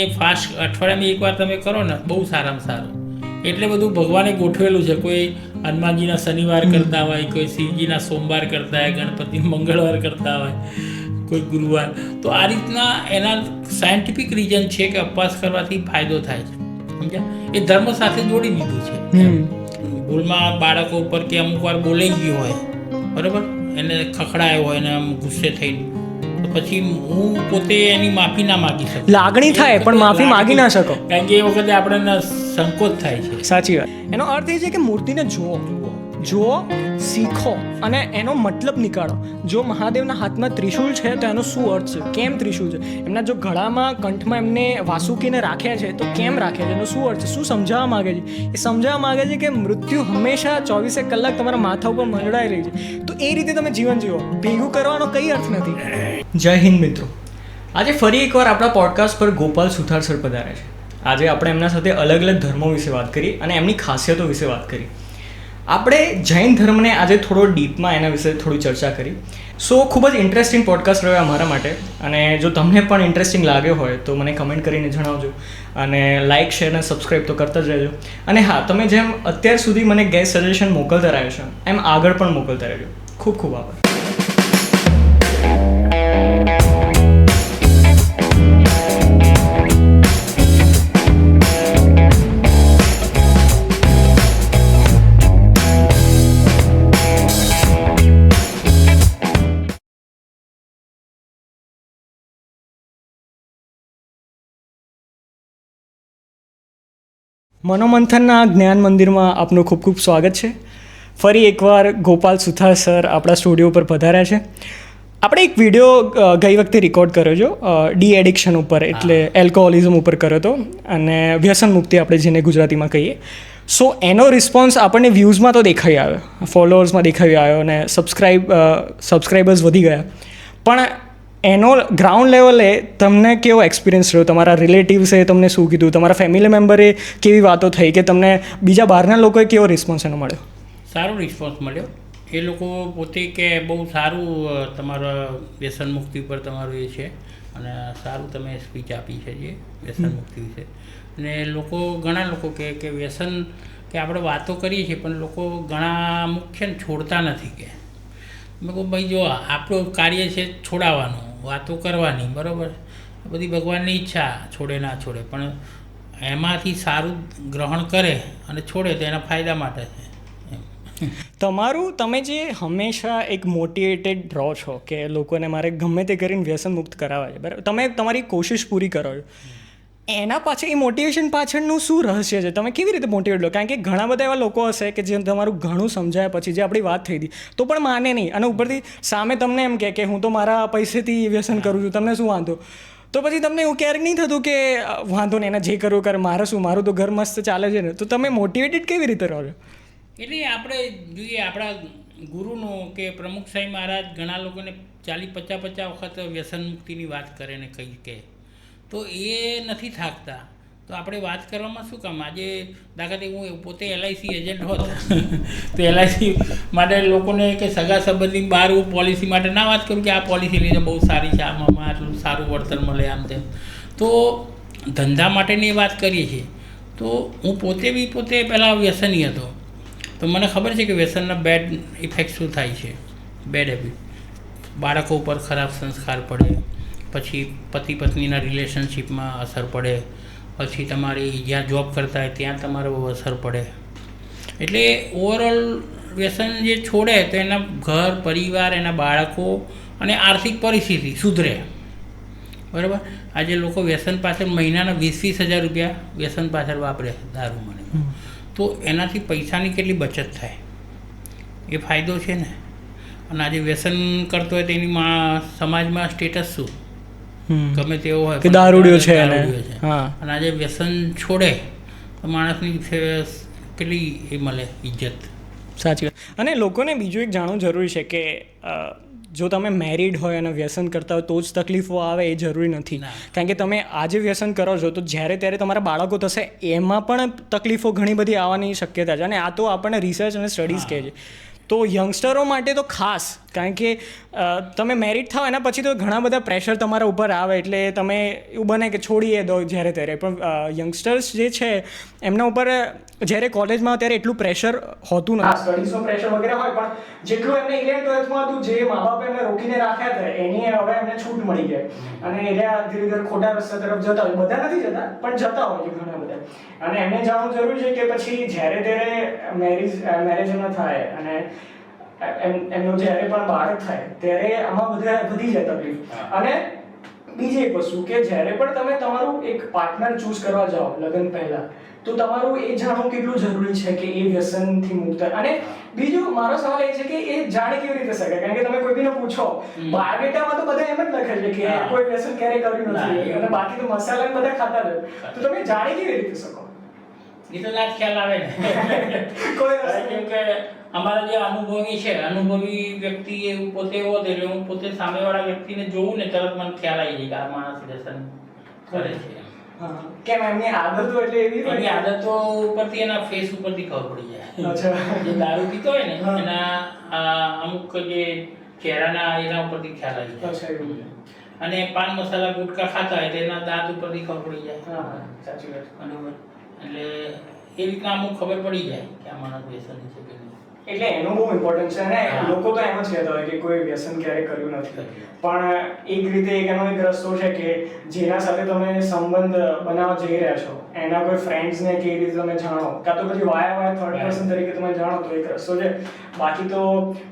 એ fast અઠવાડિયામાં એકવાર તમે કરો ને બહુ સારામાં સારું. એટલે બધું ભગવાને ગોઠવેલું છે. કોઈ હનુમાનજીના શનિવાર કરતા હોય, કોઈ શિવજીના સોમવાર કરતા હોય, ગણપતિ મંગળવાર કરતા હોય, કોઈ ગુરુવાર. તો આ રીતના એના સાયન્ટિફિક રીઝન છે કે ઉપવાસ કરવાથી ફાયદો થાય છે. સમજ્યા? એ ધર્મ સાથે જોડી દીધું છે. ભૂલમાં બાળકો ઉપર કે અમુક વાર બોલાઈ ગયું હોય, બરાબર, એને ખખડાયો હોય ને આમ ગુસ્સે થઈને, તો પછી હું પોતે એની માફી ના માગી શકું. લાગણી થાય પણ માફી માગી ના શકો, કારણ કે એ વખતે આપણને સંકોચ થાય છે. સાચી વાત. એનો અર્થ એ છે કે મૂર્તિને જુઓ, શીખો અને એનો મતલબ નીકાળો. જો મહાદેવના હાથમાં ત્રિશૂળ છે તો એનો શું અર્થ છે, કેમ ત્રિશૂળ છે, એમના જો ગળામાં કંઠમાં એમને વાસુકીને રાખ્યા છે તો કેમ રાખ્યા છે, એનો શું અર્થ છે, શું સમજાવવા માગે છે. એ સમજાવવા માગે છે કે મૃત્યુ હંમેશા 24 કલાક તમારા માથા ઉપર મંડળાઈ રહી છે. તો એ રીતે તમે જીવન જીવો, ભેગું કરવાનો કંઈ અર્થ નથી. જય હિન્દ મિત્રો. આજે ફરી એકવાર આપણા પોડકાસ્ટ પર ગોપાલ સુથાર સર પધાર્યા છે. આજે આપણે એમના સાથે અલગ અલગ ધર્મો વિશે વાત કરી અને એમની ખાસિયતો વિશે વાત કરી. આપણે જૈન ધર્મને આજે થોડો ડીપમાં એના વિશે થોડી ચર્ચા કરી. સો ખૂબ જ ઇન્ટરેસ્ટિંગ પોડકાસ્ટ રહ્યો અમારા માટે. અને જો તમને પણ ઇન્ટરેસ્ટિંગ લાગ્યો હોય તો મને કમેન્ટ કરીને જણાવજો. અને લાઇક, શેર અને સબસ્ક્રાઈબ તો કરતા જ રહેજો. અને હા, તમે જેમ અત્યાર સુધી મને ગેસ્ટ સજેશન મોકલતા રહ્યો છો એમ આગળ પણ મોકલતા રહેજો. ખૂબ ખૂબ આભાર. મનોમંથનના જ્ઞાન મંદિરમાં આપનું ખૂબ ખૂબ સ્વાગત છે. ફરી એકવાર ગોપાલ સુથાર સર આપણા સ્ટુડિયો પર પધાર્યા છે. આપણે એક વિડીયો ગઈ વખતે રેકોર્ડ કર્યો છો ડી એડિક્શન ઉપર, એટલે એલ્કોહોલિઝમ ઉપર કર્યો હતો, અને વ્યસન મુક્તિ આપણે જેને ગુજરાતીમાં કહીએ. સો એનો રિસ્પોન્સ આપણને વ્યૂઝમાં તો દેખાઈ આવ્યો, ફોલોઅર્સમાં દેખાઈ આવ્યો, અને સબસ્ક્રાઈબર્સ વધી ગયા. પણ એનો ગ્રાઉન્ડ લેવલે તમને કેવો એક્સપિરિયન્સ રહ્યો? તમારા રિલેટિવ્સે તમને શું કીધું? તમારા ફેમિલી મેમ્બરે કેવી વાતો થઈ કે તમને બીજા બહારના લોકોએ કેવો રિસ્પોન્સ એનો મળ્યો? સારો રિસ્પોન્સ મળ્યો. એ લોકો પોતે કે બહુ સારું તમારા વ્યસન મુક્તિ પર તમારું એ છે, અને સારું તમે સ્પીચ આપી છે જે વ્યસન મુક્તિ વિશે. અને ઘણા લોકો કે વ્યસન, કે આપણે વાતો કરીએ છીએ પણ લોકો ઘણા મુખ્ય છોડતા નથી. કે મેં કહું ભાઈ, જો આપણું કાર્ય છે છોડાવવાનું, વાતો કરવાની, બરાબર, બધી ભગવાનની ઈચ્છા, છોડે ના છોડે, પણ એમાંથી સારું ગ્રહણ કરે અને છોડે તો એના ફાયદા માટે છે. તમે જે હંમેશા એક મોટિવેટેડ રહો છો કે લોકોને મારે ગમે તે કરીને વ્યસન મુક્ત કરાવવા છે, બરાબર, તમે તમારી કોશિશ પૂરી કરો છો. એના પાછળ એ મોટિવેશન પાછળનું શું રહસ્ય છે? તમે કેવી રીતે મોટિવેટ લો? કારણ કે ઘણા બધા એવા લોકો હશે કે જે તમારું ઘણું સમજાયા પછી જે આપણી વાત થઈ હતી તો પણ માને નહીં, અને ઉપરથી સામે તમને એમ કે હું તો મારા પૈસેથી વ્યસન કરું છું, તમને શું વાંધો? તો પછી તમને એવું ક્યારેક નહીં થતું કે વાંધો નહીં, એને જે કરવું કરે, મારે શું, મારું તો ઘર મસ્ત ચાલે છે ને? તો તમે મોટિવેટેડ કેવી રીતે રહો છો? એટલે આપણે જોઈએ આપણા ગુરુનો કે પ્રમુખ સાહેબ મહારાજ ઘણા લોકોને 40-50 વખત વ્યસન મુક્તિની વાત કરે ને કંઈ કહે, તો એ નથી થાકતા. તો આપણે વાત કરવામાં શું કામ? આજે દાખલા તરીકે હું પોતે LIC એજન્ટ હોત તો LIC માટે લોકોને કે સગા સંબંધી બહાર હું પોલિસી માટે ના વાત કરું કે આ પોલિસી લઈને બહુ સારી છે, આમાં આટલું સારું વળતર મળે, આમ તેમ. તો ધંધા માટેની વાત કરીએ છીએ. તો હું પોતે પહેલાં વ્યસની હતો, તો મને ખબર છે કે વ્યસનના બેડ ઇફેક્ટ શું થાય છે. બેડ હેબિટ, બાળકો ઉપર ખરાબ સંસ્કાર પડે, પછી પતિ પત્નીના રિલેશનશિપમાં અસર પડે, પછી તમારી જ્યાં જોબ કરતા હોય ત્યાં તમારો અસર પડે. એટલે ઓવરઓલ વ્યસન જે છોડે તો એના ઘર પરિવાર, એના બાળકો અને આર્થિક પરિસ્થિતિ સુધરે, બરાબર. આજે લોકો વ્યસન પાછળ મહિનાના 20,000 રૂપિયા વ્યસન પાછળ વાપરે, દારૂ મને. તો એનાથી પૈસાની કેટલી બચત થાય, એ ફાયદો છે ને. અને આજે વ્યસન કરતો હોય તો એની સમાજમાં સ્ટેટસ શું, ગમે તેવો હોય કે દારૂડિયો છે. અને આજે વ્યસન છોડે તો માણસની કેટલી એ મળે ઇજ્જત. સાચી વાત. અને લોકોને બીજું એક જાણવું જરૂરી છે કે જો તમે મેરિડ હોય અને વ્યસન કરતા હોય તો જ તકલીફો આવે એ જરૂરી નથી. કારણ કે તમે આજે વ્યસન કરો છો તો જ્યારે ત્યારે તમારા બાળકો થશે એમાં પણ તકલીફો ઘણી બધી આવવાની શક્યતા છે, અને આ તો આપણને રિસર્ચ અને સ્ટડીઝ કહે છે. તો યંગસ્ટરો માટે તો ખાસ, કારણ કે તમે મેરિડ થાવ એના પછી તો ઘણા બધા પ્રેશર તમારા ઉપર આવે, એટલે તમે એવું બને કે છોડીએ દો જ્યારે ત્યારે. પણ યંગસ્ટર્સ જે છે એમના ઉપર જ્યારે કોલેજમાં ત્યારે એટલું પ્રેશર હોતું નથી. સ્ટડીઝનું પ્રેશર વગેરે હોય, પણ જેટલું એમને 11th-12thમાં હતું, જે મા બાપે એમને રોકીને રાખ્યા હતા એની હવે એમને છૂટ મળી જાય અને એ ધીરે ધીરે ખોટા રસ્તા તરફ જતા હોય. બધા નથી જતા પણ જતા હોય છે ઘણા બધા. અને એમને જાણવું જરૂરી છે કે પછી જ્યારે ત્યારે મેરેજ ન થાય અને એમનું જ્યારે પણ બાળક થાય ત્યારે આમાં બધા વધી જાય તકલીફ. અને બીજી એક વસ્તુ કે જ્યારે પણ તમે તમારું એક પાર્ટનર ચૂઝ કરવા જાઓ લગ્ન પહેલા, તો તમારું એ જાણવું કેટલું જરૂરી છે કે એ વ્યસનથી મુક્ત. અને બીજું મારો સવાલ એ છે કે એ જાણી કેવી રીતે શકે, કારણ કે તમે કોઈ બીને પૂછો બાયોડેટામાં તો બધા એમ જ લખે છે કે કોઈ વ્યસન ક્યારેય કર્યું નથી અને બાકી તો મસાલા બધા ખાતા જ. તો તમે જાણી કેવી રીતે શકો? એ તો ના જ ખ્યાલ આવે ને. કોઈ કેમ કે અમારા જે અનુભવી વ્યક્તિ એવું પોતે એવો હતો, એટલે હું પોતે સામેવાળા વ્યક્તિને જોઉં ને તરત મને ખ્યાલ આવી જાય કે આ માણસ વ્યસન કરે છે. કેમ એમની આદતો એટલે એવી હોય? એની આદતો ઉપરથી એના ફેસ ઉપરથી ખબર પડી જાય. જે દારૂ પીતો હોય ને એના અમુક જે ચહેરાના એના ઉપરથી ખ્યાલ આવી જાય. અને પાન મસાલા ગુટકા ખાતા હોય તો એના દાંત ઉપરથી ખબર પડી જાય. સાચી વાત. બરોબર. એટલે એ રીતના અમુક ખબર પડી જાય કે આ માણસ વ્યસન છે કે નહીં. એટલે એનું બહુ ઇમ્પોર્ટન્ટ છે ને. લોકો તો એમ જ કહેતા હોય કે કોઈ વ્યસન ક્યારે કર્યું નથી, પણ એક રીતે એનો એક રસ્તો છે કે જેના સાથે તમે સંબંધ બનાવવા જઈ રહ્યા છો એના કોઈ ફ્રેન્ડ્સને કેવી રીતે તમે જાણો, કાં તો પછી વાયા થર્ડ પર્સન તરીકે તમે જાણો તો એક રસ્તો છે. બાકી તો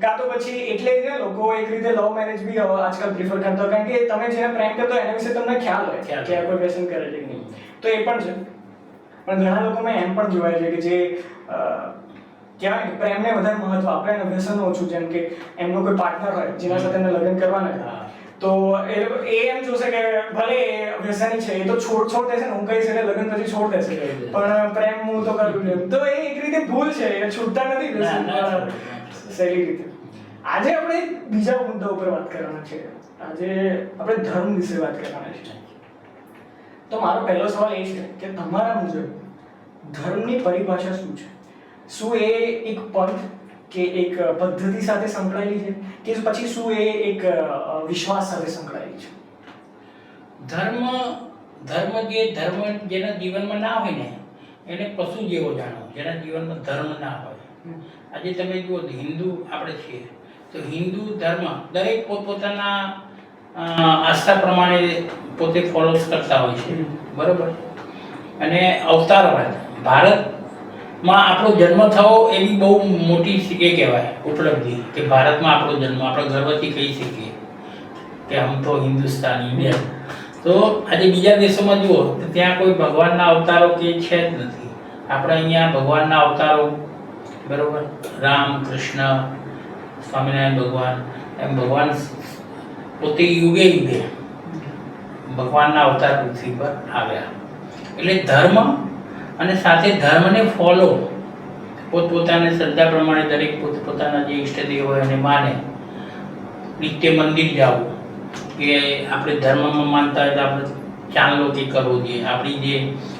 કાં તો પછી એટલે જ લોકો એક રીતે લવ મેરેજ બી આજકાલ પ્રિફર કરતા હોય, કારણ કે તમે જેને પ્રેમ કરતો એના વિશે તમને ખ્યાલ હોય કે આ કોઈ વ્યસન કરે છે કે નહીં. તો એ પણ છે. પણ ઘણા લોકો મેં એમ પણ જોયા છે કે જે કહેવાય ને પ્રેમને વધારે મહત્વ આપે અને વ્યસન ઓછું, જેમ કે એમનો કોઈ પાર્ટનર હોય જેના સાથે એમને લગ્ન કરવાના તો એ એમ જોશે કે ભલે વ્યસની છે એ તો છોડ દેશે ને, હું કહીશ એટલે લગ્ન પછી છોડ દેશે, પણ પ્રેમ હું તો કરું છું. તો એ એક રીતે ભૂલ છે, એ છૂટતા નથી વ્યસન સહેલી રીતે. આજે આપણે બીજા મુદ્દા ઉપર વાત કરવાના છે. આજે આપણે ધર્મ વિશે વાત કરવાના છે. તો મારો પહેલો સવાલ એ છે કે તમારા મુજબ ધર્મની પરિભાષા શું છે? શું એ એક પંથ કે એક પદ્ધતિ સાથે સંકળાયેલી છે કે પછી શું એ એક વિશ્વાસ સાથે સંકળાયેલી છે? ધર્મ જેના જીવનમાં ના હોય ને એને પશુ જેવો જાણો, જેના જીવનમાં ધર્મ ના હોય. આજે તમે જુઓ હિન્દુ આપણે છીએ તો હિન્દુ ધર્મ દરેક પોતપોતાના આસ્થા પ્રમાણે પોતે ફોલો કરતા હોય છે, બરોબર. અને અવતારવાદ, ભારતમાં આપણો જન્મ થવો એની બહુ મોટી એ કહેવાય ઉપલબ્ધિ કે ભારતમાં આપણો જન્મ આપણે ગર્વથી કહી શકીએ કે હમ તો હિન્દુસ્તાની ઇન્ડિયન. તો આજે બીજા દેશોમાં જુઓ તો ત્યાં કોઈ ભગવાનના અવતારો કે છે જ નથી. આપણે અહીંયા ભગવાનના અવતારો, બરોબર, રામ, કૃષ્ણ, સ્વામિનારાયણ ભગવાન, એમ ભગવાન પોતે યુગે ભગવાનના અવતાર પૃથ્વી પર આવ્યા. એટલે ધર્મ અને સાથે ધર્મને ફોલો, પોતપોતાની શ્રદ્ધા પ્રમાણે દરેક પોતપોતાના જે ઈષ્ટદેવ હોય એને માને. નિત્ય મંદિર જવું કે આપણે ધર્મમાં માનતા હોય તો આપણે ચાંદલો કે કરવો જોઈએ. આપણી જે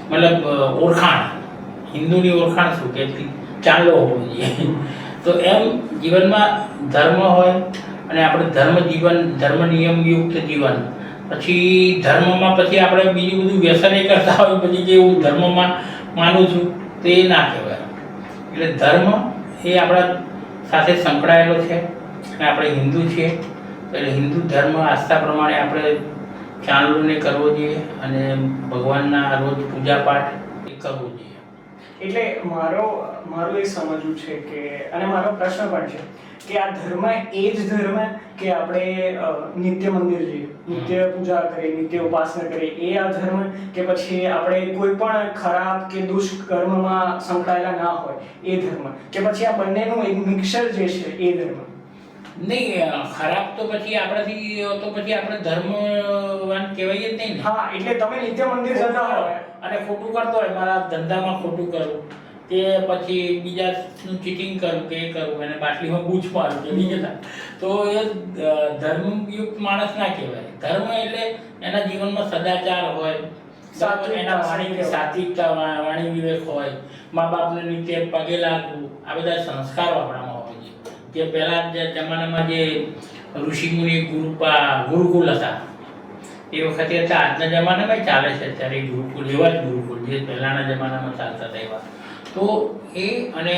મતલબ ઓળખાણ, હિન્દુની ઓળખાણ શું કે ચાંદલો હોવો જોઈએ. તો એમ જીવનમાં ધર્મ હોય અને આપણે ધર્મ નિયમયુક્ત જીવન. પછી ધર્મમાં પછી આપણે બીજું બધું વ્યસન એ કરતા હોય પછી જે હું ધર્મમાં માનું છું તો એ ના કહેવાય. એટલે ધર્મ એ આપણા સાથે સંકળાયેલો છે અને આપણે હિન્દુ છીએ એટલે હિન્દુ ધર્મ આસ્થા પ્રમાણે આપણે ચાંદલોને કરવો જોઈએ અને ભગવાનના રોજ પૂજા પાઠ એ કરવો જોઈએ. એટલે મારું એ સમજવું છે કે, અને મારો પ્રશ્ન પણ છે કે આ ધર્મ એ જ ધર્મ કે આપણે નિત્ય મંદિર જઈએ, નિત્ય પૂજા કરીએ, નિત્ય ઉપાસના કરીએ, એ આ ધર્મ કે પછી આપણે કોઈ પણ ખરાબ કે દુષ્કર્મમાં સંકળાયેલા ના હોય એ ધર્મ, કે પછી આ બંનેનું એક મિક્સર જે છે એ ધર્મ? નહીં, ખરાબ તો પછી આપણાથી તો પછી આપણે ધર્મવાન કહેવાય જ નહીં ને. હા, એટલે તમે નિત્ય મંદિર જતા હોય અને ખોટું કરતો હોય, મારા ધંધામાં ખોટું કરું કે પછી બીજાનું ચીટિંગ કરું કે એ કરું અને બાટલીમાં બૂચ મારું કે બીજા, તો એ ધર્મયુક્ત માણસ ના કહેવાય. ધર્મ એટલે એના જીવનમાં સદાચાર હોય, એના સાત્વિકતા, વાણી વિવેક હોય, મા બાપને નીચે પગે લાગવું, આ બધા સંસ્કારો આપણામાં હોય છે. જે પહેલા જે જમાનામાં જે ઋષિમુનિ ગુરુકુલ હતા એ વખતે હતા. આજના જમાનામાં ચાલે છે અત્યારે ગુરુકુલ, એવા જ ગુરુકુલ જે પહેલાના જમાનામાં ચાલતા હતા એવા. તો એ અને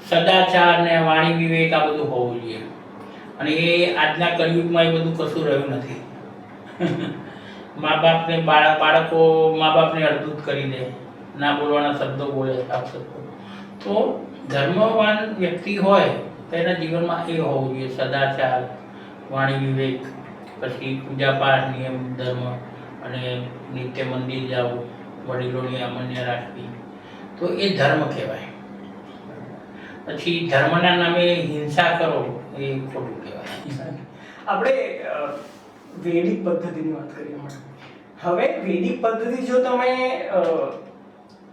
સદાચાર ને વાણી વિવેક આ બધું હોવું જોઈએ. અને એ આજના કળિયુગમાં એ બધું કશું રહ્યું નથી. બાળકો મા બાપને અડધૂત કરી દે, ના બોલવાના શબ્દો બોલે, શબ્દો. તો ધર્મવાન વ્યક્તિ હોય તો એના જીવનમાં એ હોવું જોઈએ, સદાચાર, વાણી વિવેક, પછી પૂજાપાઠ, નિયમ ધર્મ, અને નિત્ય મંદિર જવું, વડીલોની અમાન્ય રાખવી, તો એ ધર્મ કહેવાય. પછી ધર્મના નામે હિંસા કરો એ ખોટું કહેવાય. આપણે વૈદિક પદ્ધતિની વાત કરીએ હમણાં. હવે વૈદિક પદ્ધતિ જો તમે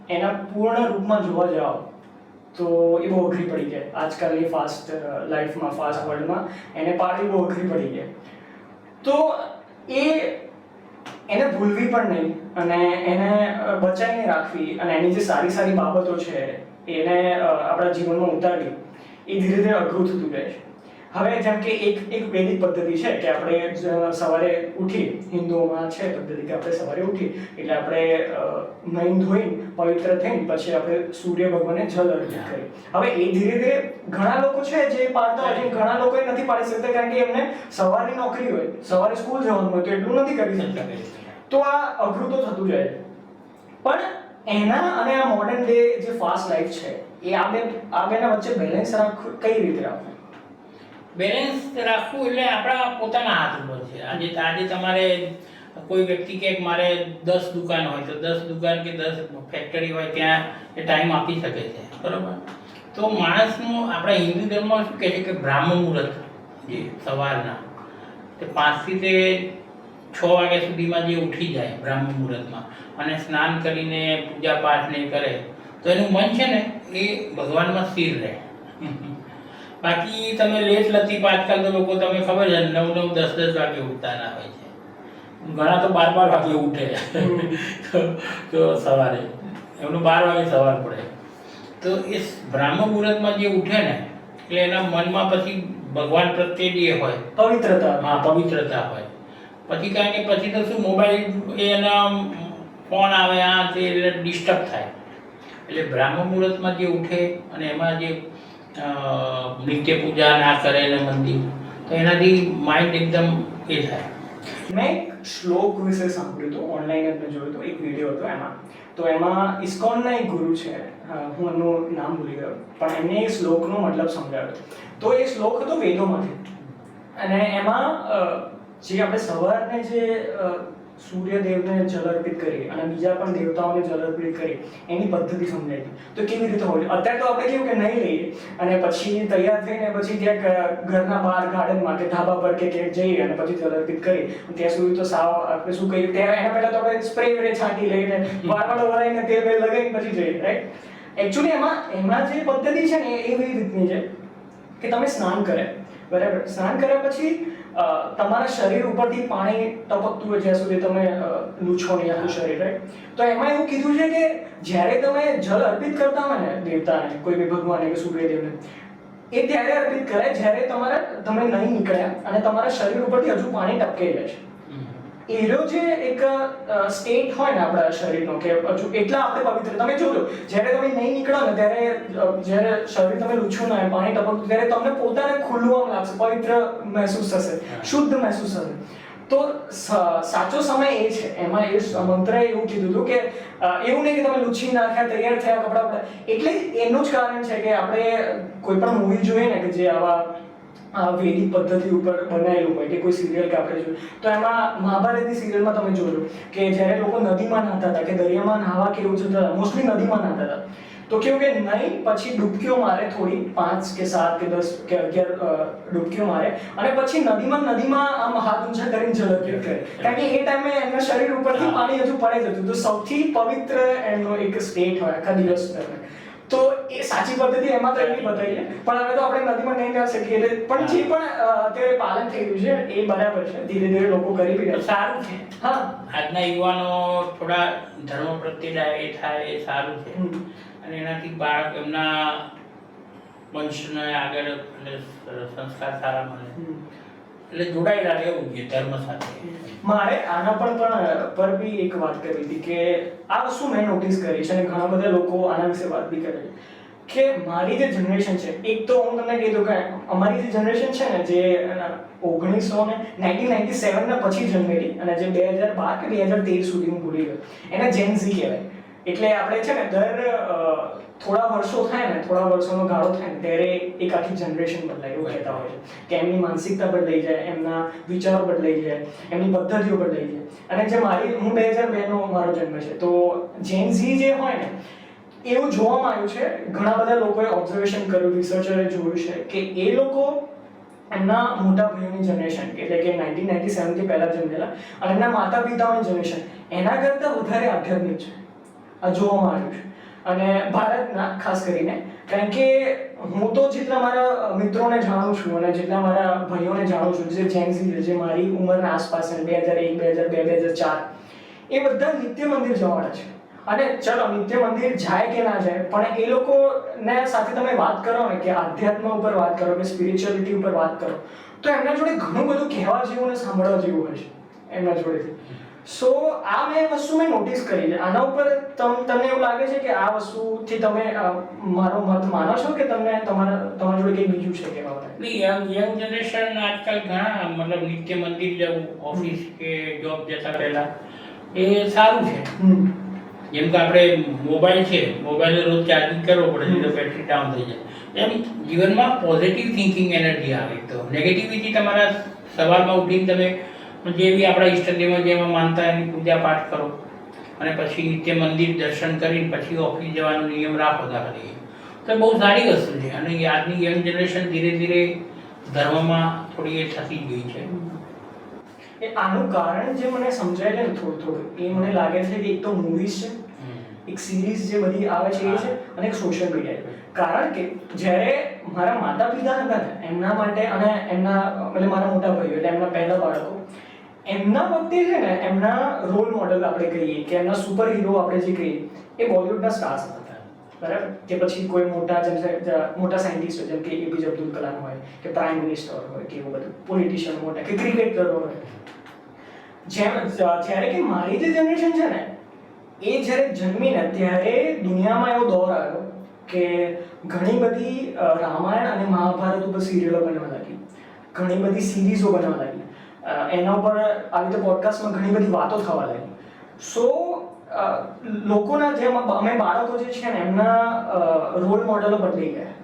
એના પૂર્ણ રૂપમાં જોવા જાઓ તો એ બહુ અઘરી પડી જાય. આજકાલની ફાસ્ટ લાઈફમાં, ફાસ્ટ વર્લ્ડમાં એને પાડવી બહુ અઘરી પડી જાય. તો એને ભૂલવી પણ નહીં અને એને બચાવીને રાખવી અને એની જે સારી સારી બાબતો છે એને આપણા જીવનમાં ઉતારવી એ ધીરે ધીરે અઘરું થતું જાય છે. હવે જેમ કે એક વૈદિક પદ્ધતિ છે કે આપણે સવારે ઉઠી, હિન્દુઓમાં છે પદ્ધતિ કે આપણે સવારે ઉઠી એટલે આપણે નાઈન ધોઈને પવિત્ર થઈને પછી આપણે સૂર્ય ભગવાનને જલ અર્પિત કરીએ. હવે એ ધીરે ધીરે ઘણા લોકો છે જે પાડતા હોય છે, ઘણા લોકો એ નથી પાડી શકતા કારણ કે એમને સવારની નોકરી હોય, સવારે સ્કૂલ જવાનું હોય તો એટલું નથી કરી શકતા. તો આ અઘરું તો થતું જાય. પણ એના અને આ મોડર્ન ડે જે ફાસ્ટ લાઈફ છે એ આ બેના વચ્ચે બેલેન્સ રાખવું કઈ રીતે રાખવું? બેલેન્સ રાખવું એટલે આપણા પોતાના હાથ ઉપર છે. આજે તમારે કોઈ વ્યક્તિ કે મારે 10 દુકાન હોય તો 10 દુકાન કે 10 ફેક્ટરી હોય ત્યાં એ ટાઈમ આપી શકે છે, બરાબર? તો માણસનું આપણા હિન્દુ ધર્મમાં શું કહે છે કે બ્રાહ્મ મુહૂર્ત જે સવારના તે 5 થી તે 6 વાગ્યા સુધીમાં જે ઉઠી જાય બ્રાહ્મ મુહૂર્તમાં અને સ્નાન કરીને પૂજા પાઠ ને કરે તો એનું મન છે ને એ ભગવાનમાં સ્થિર રહે. બાકી તમે લેટ લતીફ આજકાલ તો લોકો તમે ખબર છે 9, 10 વાગે ઉઠતાના હોય છે. ઘણા તો 12 વાગે ઉઠે તો સવારે એમનું 12 વાગે સવાર પડે. તો એ બ્રાહ્મ મુહૂર્તમાં જે ઉઠે ને એટલે એના મનમાં પછી ભગવાન પ્રત્યે જે હોય પવિત્રતા હોય. પછી કારણ કે પછી તો શું મોબાઈલ એના ફોન આવે આ તે એટલે ડિસ્ટર્બ થાય. એટલે બ્રાહ્મ મુહૂર્તમાં જે ઉઠે અને એમાં જે નિત્ય પૂજા ના કરે ને મંદિર તો એનાથી માઇન્ડ એકદમ એ થાય. મેં એક શ્લોક વિશે સાંભળ્યું હતું, ઓનલાઈન જ મેં જોયું હતું, એક વિડીયો હતો એમાં. તો એમાં ઇસ્કોનના એક ગુરુ છે, હું એમનું નામ ભૂલી ગયો, પણ એમને એ શ્લોકનો મતલબ સમજાવ્યો. તો એ શ્લોક હતો વેદોમાંથી અને એમાં જે આપણે સવારને જે સૂર્યદેવને જલ અર્પિત કરી અને બીજા પણ દેવતાઓને જલ અર્પિત કરી એની પદ્ધતિ સમજાવી. તો કેવી રીતે હોય? અત્યારે તો આપણે કેવું કે નહીં લઈએ અને પછી તૈયાર થઈને પછી ક્યાંક ઘરના બહાર ગાર્ડનમાં કે ધાબા પર કે ક્યાંક જઈએ અને પછી જલ અર્પિત કરી ત્યાં સુધી તો સાવ આપણે શું કહીએ ત્યાં એના પહેલા તો આપણે સ્પ્રે વેરે છાંટી લઈને વાળવાળો વરાઈને તેલ વેલ લગાવીને પછી જઈએ, રાઈટ? એકચ્યુઅલી એમાં જે પદ્ધતિ છે ને એવી રીતની છે કે તમે સ્નાન કરે, બરાબર? સ્નાન કર્યા પછી તમારા શરીર ઉપરથી પાણી ટપકતું હોય જ્યાં સુધી તમે લૂછો નહીં આખું શરીર, રાઈટ? તો એમાં એવું કીધું છે કે જ્યારે તમે જલ અર્પિત કરતા હોય ને દેવતાને, કોઈ બી ભગવાનને કે સૂર્યદેવને, એ ત્યારે અર્પિત કરાય જ્યારે તમે નહીં નીકળ્યા અને તમારા શરીર ઉપરથી હજુ પાણી ટપકે જાય છે. એનો જે એક સ્ટેટ હોય ને આપણા શરીરનો કે હજુ એટલા આપણે પવિત્ર, તમે જોજો જ્યારે તમે નહીં નીકળો ને ત્યારે જ્યારે શરીર તમે લૂછો ને પાણી ટપકતું ત્યારે તમને પોતાને ખુલ્લું આમ લાગશે, પવિત્ર મહેસૂસ થશે, શુદ્ધ મહેસૂસ થશે. તો સાચો સમય એ છે. એમાં એ મંત્રએ એવું કીધું હતું કે એવું નહીં કે તમે લૂછી નાખ્યા, તૈયાર થયા કપડાં, એટલે એનું જ કારણ છે કે આપણે કોઈ પણ મૂવી જોઈએ ને કે જે આવા વૈદિક પદ્ધતિ ઉપર બનાવેલું હોય કે કોઈ સિરિયલ કે આપણે જોઈએ તો એમાં મહાભારતની સિરિયલમાં તમે જોજો કે જ્યારે લોકો નદીમાં નહાતા હતા કે દરિયામાં નાહવા કે એવું જતા હતા, મોસ્ટલી નદીમાં નહાતા હતા, તો કેવું કે નહીં પછી ડૂબકીઓ મારે, થોડી 5 કે 7 કે 10 કે 11 ડૂબકીઓ મારે અને પછી નદીમાં આમ હાથ ઊંચા કરીને જલ અર્પિત કરે કારણ કે એ ટાઈમે એમના શરીર ઉપરથી પાણી હજુ પડે જ હતું. તો સૌથી પવિત્ર એમનો એક સ્ટેટ હોય આખા દિવસ દરમિયાન. તો એ સાચી પદ્ધતિ એમાં તો એવી બતાવી છે, પણ હવે તો આપણે નદીમાં નહીં જઈ શકીએ એટલે પણ જે પણ અત્યારે પાલન થઈ રહ્યું છે એ બરાબર છે, ધીરે ધીરે લોકો કરી બી રહ્યા, સારું છે. હા, આજના યુવાનો થોડા ધર્મ પ્રત્યે એ થાય એ સારું છે અને એનાથી બાળક એમના વંશને આગળ એટલે સંસ્કાર સારા મળે એટલે જોડાયેલા રહેવું જોઈએ ધર્મ સાથે. મારે આના પર બી એક વાત કરવી હતી કે આ વસ્તુ મેં નોટિસ કરી છે અને ઘણા બધા લોકો આના વિશે વાત બી કરે છે કે મારી જે જનરેશન છે, એક તો હું તમને કહી દઉં કે અમારી જે જનરેશન છે ને જે 1997 ના પછી જન્મેલી અને જે 2012 કે 2013 સુધી હું ભૂલી ગયો એને જેન ઝી કહેવાય. એટલે આપણે છે ને દર થોડા વર્ષો થાય ને, થોડા વર્ષોનો ગાળો થાય ને ત્યારે એક આખી જનરેશન બદલાય એવું કહેતા હોય છે કે એમની માનસિકતા બદલાઈ જાય, એમના વિચારો બદલાઈ જાય, એમની પદ્ધતિઓ બદલાઈ જાય. અને જે હું 2002 નો મારો જન્મ છે, તો જેન ઝી જે હોય ને એવું જોવામાં આવ્યું છે, ઘણા બધા લોકોએ ઓબ્ઝર્વેશન કર્યું, રિસર્ચરે જોયું છે કે એ લોકો એમના મોટા ભાઈઓની જનરેશન એટલે કે 1997 થી પહેલા જન્મેલા અને એમના માતા પિતાઓની જનરેશન એના કરતાં વધારે આધ્યાત્મિક છે. આ જોવામાં આવ્યું છે. અને ભારતના ખાસ કરીને, કારણ કે હું તો જેટલા મારા મિત્રોને જાણું છું અને જેટલા મારા ભાઈઓને જાણું છું જે જેન ઝી છે, જે મારી ઉંમરના આસપાસ 2001, 2002, 2004 એ બધા નિત્ય મંદિર જવાના છે. અને ચલો નિત્ય મંદિર જાય કે ના જાય પણ એ લોકોને સાથે તમે વાત કરો ને કે આધ્યાત્મ ઉપર વાત કરો કે સ્પિરિચ્યુઅલિટી ઉપર વાત કરો તો એમના જોડે ઘણું બધું કહેવા જેવું અને સાંભળવા જેવું હોય છે એમના જોડેથી. સો આ વસ્તુ મેં નોટિસ કરી છે. આના ઉપર તમને એવું લાગે છે કે આ વસ્તુથી તમે મારો મત માનો છો કે તમને તમારા જોડે કંઈ બીજું છે કહેવા માટે? યંગ જનરેશન આજકાલ ઘણા મતલબ નિત્ય મંદિર જવું, ઓફિસ કે જોબ જતા પહેલા એ સારું છે. જેમ કે આપણે મોબાઈલ છે, મોબાઈલ રોજ ચાર્જિંગ કરવો પડે તો બેટરી ડાઉન થઈ જાય. એમ જીવનમાં પોઝિટિવ થિંકિંગ એનર્જી આવે. તો નેગેટિવિટી તમારા સવારમાં ઉઠીને તમે જે બી આપણા ઈષ્ટદેવમાં જેમાં માનતા એની પૂજા પાઠ કરો અને પછી નિત્ય મંદિર દર્શન કરીને પછી ઓફિસ જવાનો નિયમ રાખો દાખલા તો બહુ સારી વસ્તુ છે. અને આજની યંગ જનરેશન ધીરે ધીરે ધર્મમાં થોડી એ થતી ગઈ છે. આનું કારણ જે મને સમજાય છે ને થોડું એ મને લાગે છે કે એક તો મૂવીઝ છે, એક સિરીઝ જે બધી આવે છે એ છે, અને એક સોશિયલ મીડિયા. કારણ કે જ્યારે મારા માતા પિતા હતા ને એમના માટે અને એમના એટલે મારા મોટા ભાઈઓ એટલે એમના પહેલા બાળકો એમના વખતે છે ને એમના રોલ મોડલ આપણે કહીએ કે એમના સુપર હીરો આપણે જે કહીએ એ બોલિવૂડના સ્ટાર્સ હતા, બરાબર? કે પછી કોઈ મોટા સાયન્ટિસ્ટ જેમ કે એપીજે અબ્દુલ કલામ હોય કે પ્રાઇમ મિનિસ્ટર હોય કે એવું બધું પોલિટિશિયન મોટા કે ક્રિકેટર હોય. જ્યારે કે મારી જે જનરેશન છે ને એ જ્યારે જન્મીને ત્યારે દુનિયામાં એવો દોર આવ્યો કે ઘણી બધી રામાયણ અને મહાભારત ઉપર સિરિયલો બનવા લાગી, ઘણી બધી સિરીઝો બનવા લાગી, એના ઉપર આવી રીતે પોડકાસ્ટમાં ઘણી બધી વાતો થવા લાગી. સો લોકોના જે અમે બાળકો જે છે ને એમના રોલ મોડેલો બદલાઈ ગયા.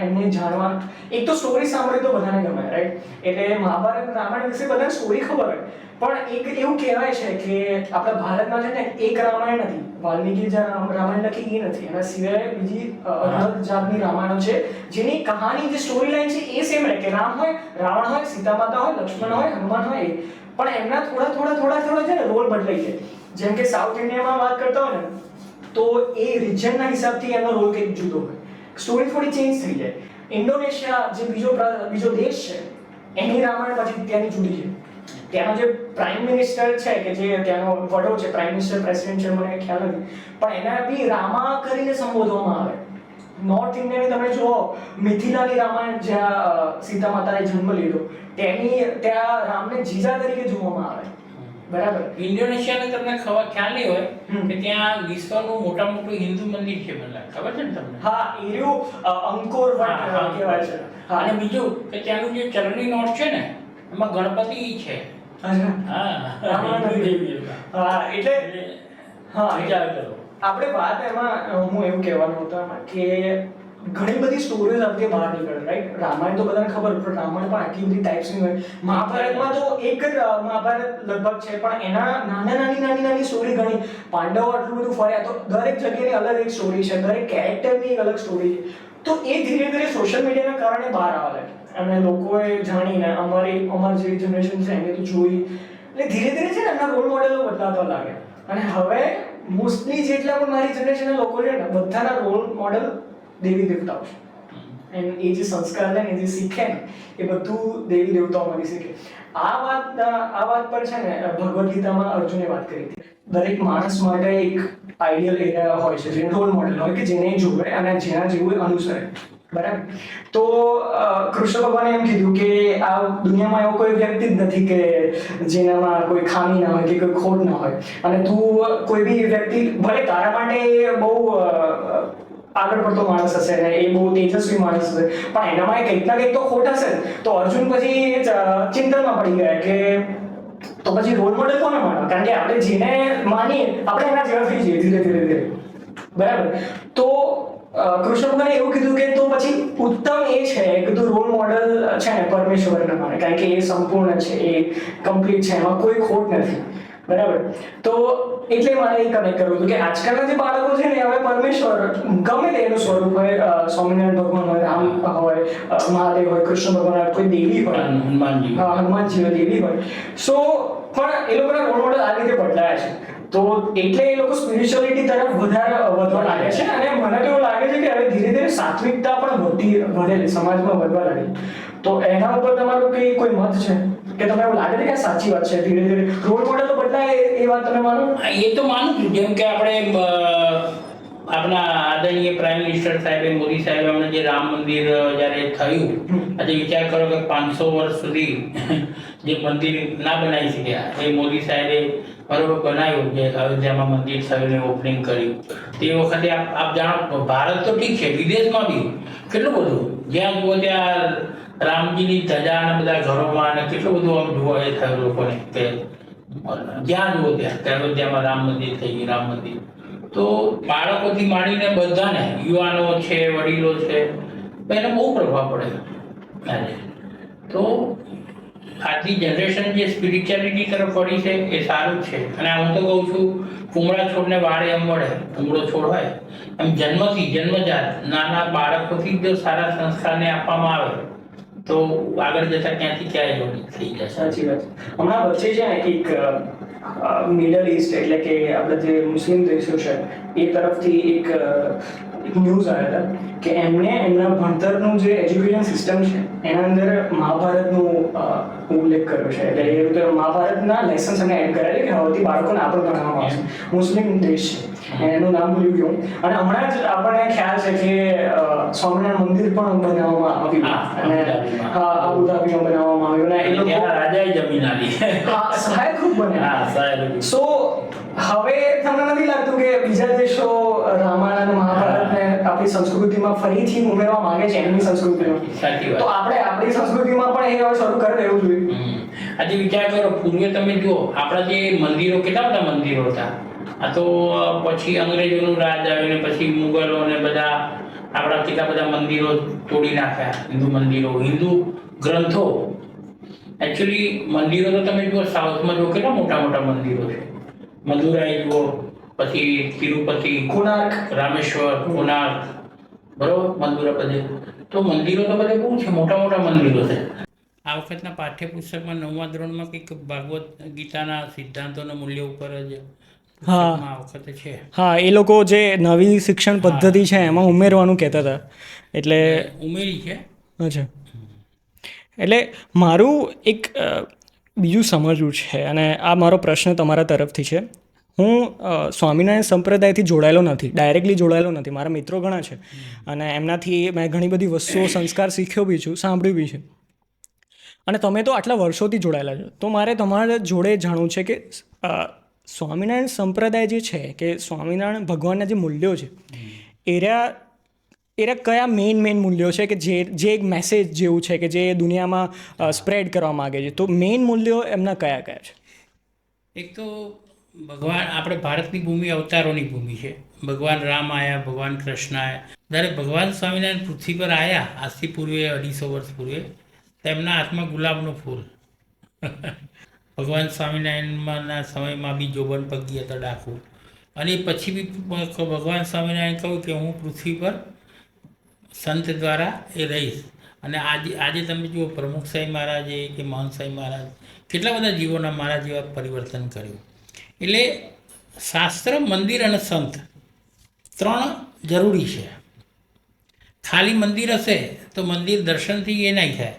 એમને જાણવા એક તો સ્ટોરી સાંભળી તો બધાને ગમે, રાઈટ? એટલે મહાભારત રામાયણ વિશે બધાને સ્ટોરી ખબર હોય પણ એક એવું કહેવાય છે કે આપણા ભારતમાં છે ને એક રામાયણ નથી, વાલ્મીકી જે રામાયણ લખી એ નથી, એના સિવાય બીજી અલગ જાતની રામાયણો છે જેની કહાની જે સ્ટોરી લાઈન છે એ સેમ રહે કે રામ હોય, રાવણ હોય, સીતા માતા હોય, લક્ષ્મણ હોય, હનુમાન હોય, પણ એમના થોડા છે ને રોલ બદલાઈ જાય. જેમ કે સાઉથ ઇન્ડિયામાં વાત કરતા હોય ને તો એ રિજનના હિસાબથી એનો રોલ કંઈક જુદો હોય, સ્ટોરી થોડી ચેન્જ થઈ જાય. ઇન્ડોનેશિયા જે બીજો દેશ છે એની રામાયણ પછી ત્યાંની જુદી છે. ત્યાંનો જે પ્રાઇમ મિનિસ્ટર છે કે જે ત્યાંનો વડો છે, પ્રાઇમ મિનિસ્ટર પ્રેસિડેન્ટ છે મને ખ્યાલ નથી, પણ એના બી રામા કરીને સંબોધવામાં આવે. નોર્થ ઇન્ડિયાની તમે જુઓ મિથિલાની રામાયણ જ્યાં સીતા માતાએ જન્મ લીધો ત્યાં રામને જીજા તરીકે જોવામાં આવે, બરાબર? ઇન્ડોનેશિયાને તમને ખ્યાલ નહીં હોય કે ત્યાં વિશ્વનું મોટામાં મોટું હિન્દુ મંદિર છે, મને ખબર છે ને તમને? હા, એનું અંકોર વટ કહેવાય છે. અને બીજું કે ત્યાંનું જે ચલણી નોટ છે ને એમાં ગણપતિ છે. આપણે વાત એમાં હું એવું કહેવાનું હતું કે ઘણી બધી સ્ટોરીઝ આપણે બહાર નીકળે, રાઈટ? રામાયણ તો બધાને ખબર, પણ રામાયણ પણ આટલી બધી ટાઈપ્સની હોય. મહાભારતમાં તો એક જ મહાભારત લગભગ છે પણ એના નાની સ્ટોરી ઘણી. પાંડવો આટલું બધું ફર્યા તો દરેક જગ્યાની અલગ એક સ્ટોરી છે, દરેક કેરેક્ટરની એક અલગ સ્ટોરી છે. તો એ ધીરે ધીરે સોશિયલ મીડિયાના કારણે બહાર આવવા લાગે અને લોકોએ જાણીને અમારી જે જનરેશન છે એને તો જોઈ એટલે ધીરે ધીરે છે ને એમના રોલ મોડેલો બદલાતા લાગે. અને હવે મોસ્ટલી જેટલા પણ મારી જનરેશનના લોકો છે ને બધાના રોલ મોડેલ દેવી દેવતાઓ છે. એન્ડ એ જે સંસ્કાર લે ને જે શીખે ને એ બધું દેવી દેવતાઓમાંથી શીખે. આ વાત પર છે ને ભગવદ્ ગીતામાં અર્જુને વાત કરી હતી. દરેક માણસ માટે એક આઈડિયલ એરિયા હોય છે, જે રોલ મોડેલ હોય કે જેને જોવે અને જેના જેવું અનુસરે. બરાબર. તો કૃષ્ણ ભગવાને એમ કીધું કે આ દુનિયામાં એવો કોઈ વ્યક્તિ જ નથી કે જેનામાં કોઈ ખામી ના હોય કે કોઈ ખોટ ના હોય, અને તું કોઈ બી વ્યક્તિ ભલે તારા માટે બહુ આગળ પડતો માણસ હશે ને એ બહુ તેજસ્વી માણસ હશે, પણ એનામાં કંઈક ના કંઈક તો ખોટ હશે. તો અર્જુન પછી ચિંતનમાં પડી ગયા કે તો પછી રોલ મોડેલ કોને માનો, કારણ કે આપણે જેને માનીએ આપણે એના જેવા થઈ જઈએ ધીરે ધીરે ધીરે. બરાબર. તો કૃષ્ણ ભગવાને એવું કીધું કે તો પછી ઉત્તમ એ છે કે તું રોલ મોડેલ છે ને પરમેશ્વરને માને, કારણ કે એ સંપૂર્ણ છે, એ કમ્પ્લીટ છે, એમાં કોઈ ખોટ નથી. બરાબર. તો એટલે મારે એ કનેક્ટ કરવું હતું કે આજકાલના જે બાળકો છે ને હવે પરમેશ્વર ગમે તેનું સ્વરૂપ હોય, સ્વામિનારાયણ ભગવાન હોય, રામ હોય, મહાદેવ હોય, કૃષ્ણ ભગવાન હોય, કોઈ દેવી હોય, હનુમાનજી, હનુમાનજી હોય, દેવી હોય, સો પણ એ લોકોના રોલ મોડેલ આ રીતે બદલાયા છે. તો એટલે એ લોકો સ્પિરિચ્યુઅલિટી તરફ વધવા લાગે છે, અને મને તો એવું લાગે છે કે હવે ધીરે ધીરે સાત્વિકતા પણ વધે સમાજમાં વધવા લાગી. તો એના ઉપર તમારું કોઈ મત છે કે તમને એવું લાગે છે કે આ સાચી વાત છે, ધીરે ધીરે રોલ મોડેલ તો બદલાય એ વાત તમે માનો? એ તો માનું છું. જેમ કે આપણે આપણા આદરણીય પ્રાઇમ મિનિસ્ટર સાહેબે, મોદી સાહેબે હમણાં જે રામ મંદિર જ્યારે થયું, આજે વિચાર કરો કે 500 વર્ષ સુધી જે મંદિર ના બનાવી શક્યા એ મોદી સાહેબે બરોબર બનાવ્યું, જે અયોધ્યામાં મંદિર થયું, ઓપનિંગ કર્યું. તે વખતે આપ જાણો, ભારત તો ઠીક છે, વિદેશમાં બી કેટલું બધું જ્યાં જુઓ ત્યાં રામજીની ધજા અને બધા ઘરોમાં અને કેટલું બધું આમ જોવા એ થયું લોકોને કે જ્યાં જુઓ ત્યાં અયોધ્યામાં રામ મંદિર થઈ ગયું, રામ મંદિર. તો બાળકોથી માંડીને બધાને, યુવાનો છે, વડીલો છે, એને બહુ પ્રભાવ પડે આજે. તો આજની જનરેશન જે સ્પિરિચ્યુઆલિટી તરફ વળી છે એ સારું છે. અને હું તો કહું છું, કુમળા છોડને વાળે એમ વળે. કુમળો છોડ હોય એમ જન્મજાત નાના બાળકોથી જો સારા સંસ્કારને આપવામાં આવે તો આગળ જતા ક્યાંથી ક્યાંય જોડી થઈ જાય. સાચી વાત. હમણાં વચ્ચે છે ને એક મિડલ ઈસ્ટ એટલે કે આપણે જે મુસ્લિમ દેશો છે એ તરફથી એક ન્યૂઝ આવ્યા હતા કે એમણે એમના ભણતરનું જે એજ્યુકેશન સિસ્ટમ છે એના અંદર મહાભારતનું ઉલ્લેખ કર્યો છે. એટલે એ રીતે મહાભારતના લેસન્સ એમને એડ કર્યા છે કે હવેથી બાળકોને આપણે ભણાવવામાં આવશે. મુસ્લિમ દેશ છે, એનું નામ ભૂલી ગયું. અને હમણાં જ આપણને ખ્યાલ છે કે સ્વામિનારાયણ મંદિર પણ બનાવવામાં આવ્યું, અને અબુધાબીમાં બનાવવામાં આવ્યું, અને એ લોકો રાજાએ જમીન આલી. સહાય ખૂબ બને. સો હવે તમને નથી લાગતું કે બીજા દેશો રામાયણ અને મહાભારતને આપણી સંસ્કૃતિમાં ફરીથી ઉમેરવા માંગે છે એમની સંસ્કૃતિમાં? સાચી વાત. તો આપણે આપણી સંસ્કૃતિમાં પણ એ હવે શરૂ કરી દેવું જોઈએ. આજે વિચાર કરો, પૂર્વે તમે જુઓ આપણા જે મંદિરો, કેટલા બધા મંદિરો હતા. આ તો પછી અંગ્રેજોનું રાજ આવ્યું ને પછી મુગલો ને બધા આપણા કેટલા બધા મંદિરો તોડી નાખ્યા. હિન્દુ મંદિરો, હિન્દુ ગ્રંથો. એકચ્યુઅલી મંદિરો તો તમે જુઓ સાઉથમાં જુઓ કેટલા મોટા મોટા મંદિરો છે. મદુરાઈ જુઓ, પછી તિરુપતિ, કોણાર્ક, રામેશ્વર, કોણાર્ક, બરોબર, મદુરા બધે. તો મંદિરો તો બધે બહુ છે, મોટા મોટા મંદિરો છે. આ વખતના પાઠ્યપુસ્તકમાં 9મા ધોરણમાં કંઈક ભાગવત ગીતાના સિદ્ધાંતોના મૂલ્ય ઉપર જ આ વખતે છે. હા, એ લોકો જે નવી શિક્ષણ પદ્ધતિ છે એમાં ઉમેરવાનું કહેતા હતા, એટલે ઉમેરી છે. અચ્છા. એટલે મારું એક બીજું સમજવું છે, અને આ મારો પ્રશ્ન તમારા તરફથી છે. હું સ્વામિનારાયણ સંપ્રદાયથી જોડાયેલો નથી, ડાયરેક્ટલી જોડાયેલો નથી. મારા મિત્રો ઘણા છે અને એમનાથી મેં ઘણી બધી વસ્તુઓ, સંસ્કાર શીખ્યો બી છું, સાંભળ્યું બી છે. અને તમે તો આટલા વર્ષોથી જોડાયેલા છો, તો મારે તમારા જોડે જાણવું છે કે સ્વામિનારાયણ સંપ્રદાય જે છે, કે સ્વામિનારાયણ ભગવાનના જે મૂલ્યો છે એરા કયા મેઇન મૂલ્યો છે કે જે એક મેસેજ જેવું છે કે જે દુનિયામાં સ્પ્રેડ કરવા માગે છે? તો મેઇન મૂલ્યો એમના કયા કયા છે? એક તો ભગવાન, આપણે ભારતની ભૂમિ અવતારોની ભૂમિ છે. ભગવાન રામ આવ્યા, ભગવાન કૃષ્ણ આવ્યા. જ્યારે ભગવાન સ્વામિનારાયણ પૃથ્વી પર આવ્યા આજથી પૂર્વે 250 વર્ષ પૂર્વે, તેમના હાથમાં ગુલાબનું ફૂલ. ભગવાન સ્વામિનારાયણના સમયમાં બી જોબન પગી હતા ડાકુ. અને પછી બી ભગવાન સ્વામિનારાયણ કહ્યું કે હું પૃથ્વી પર સંત દ્વારા એ રહીશ. અને આજે તમે જુઓ પ્રમુખ સાંઈ મહારાજે કે મહંત સાંઈ મહારાજ કેટલા બધા જીવોના મારા જેવા પરિવર્તન કર્યું. એટલે શાસ્ત્ર, મંદિર અને સંત 3 જરૂરી છે. ખાલી મંદિર હશે તો મંદિર દર્શનથી એ નહીં થાય.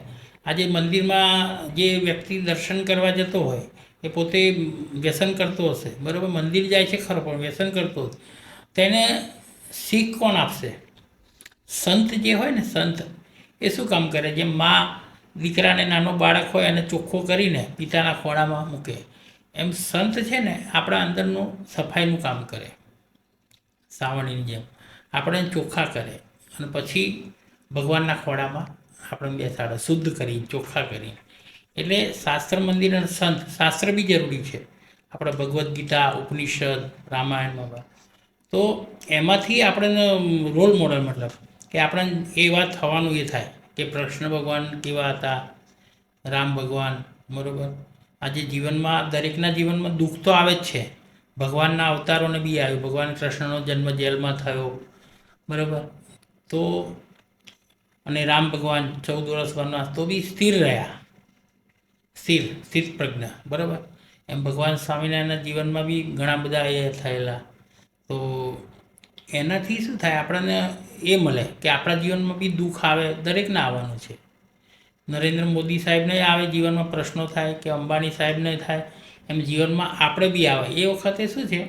આજે મંદિરમાં જે વ્યક્તિ દર્શન કરવા જતો હોય એ પોતે વ્યસન કરતો હશે, બરાબર, મંદિર જાય છે ખરો પણ વ્યસન કરતો હશે, તેને શીખ કોણ આપશે? સંત જે હોય ને સંત એ શું કામ કરે? જેમ મા દીકરાને નાનો બાળક હોય અને ચોખ્ખો કરીને પિતાના ખોળામાં મૂકે, એમ સંત છે ને આપણા અંદરનું સફાઈનું કામ કરે. સાવરણીની જેમ આપણે ચોખ્ખા કરે અને પછી ભગવાનના ખોળામાં આપણે બેસાડે, શુદ્ધ કરી, ચોખ્ખા કરી. એટલે શાસ્ત્ર મંદિર અને સંત, શાસ્ત્ર બી જરૂરી છે. આપણે ભગવદ્ ગીતા, ઉપનિષદ, રામાયણમાં તો એમાંથી આપણે રોલ મોડલ, મતલબ કે આપણે એ વાત થવાનું એ થાય કે કૃષ્ણ ભગવાન કેવા હતા, રામ ભગવાન, બરાબર. આજે જીવનમાં દરેકના જીવનમાં દુઃખ તો આવે જ છે. ભગવાનના અવતારોને બી આવ્યું. ભગવાન કૃષ્ણનો જન્મ જેલમાં થયો, બરાબર. તો અને રામ ભગવાન 14 વર્ષ વનવાસ તો બી સ્થિર રહ્યા, સ્થિત પ્રજ્ઞા, બરાબર. એમ ભગવાન સ્વામિનારાયણના જીવનમાં બી ઘણા બધા એ થયેલા. તો એનાથી શું થાય? આપણને એ મળે કે આપણા જીવનમાં બી દુઃખ આવે, દરેકને આવવાનું છે. નરેન્દ્ર મોદી સાહેબને આવે જીવનમાં પ્રશ્નો થાય, કે અંબાણી સાહેબને થાય, એમ જીવનમાં આપણે બી આવે. એ વખતે શું છે,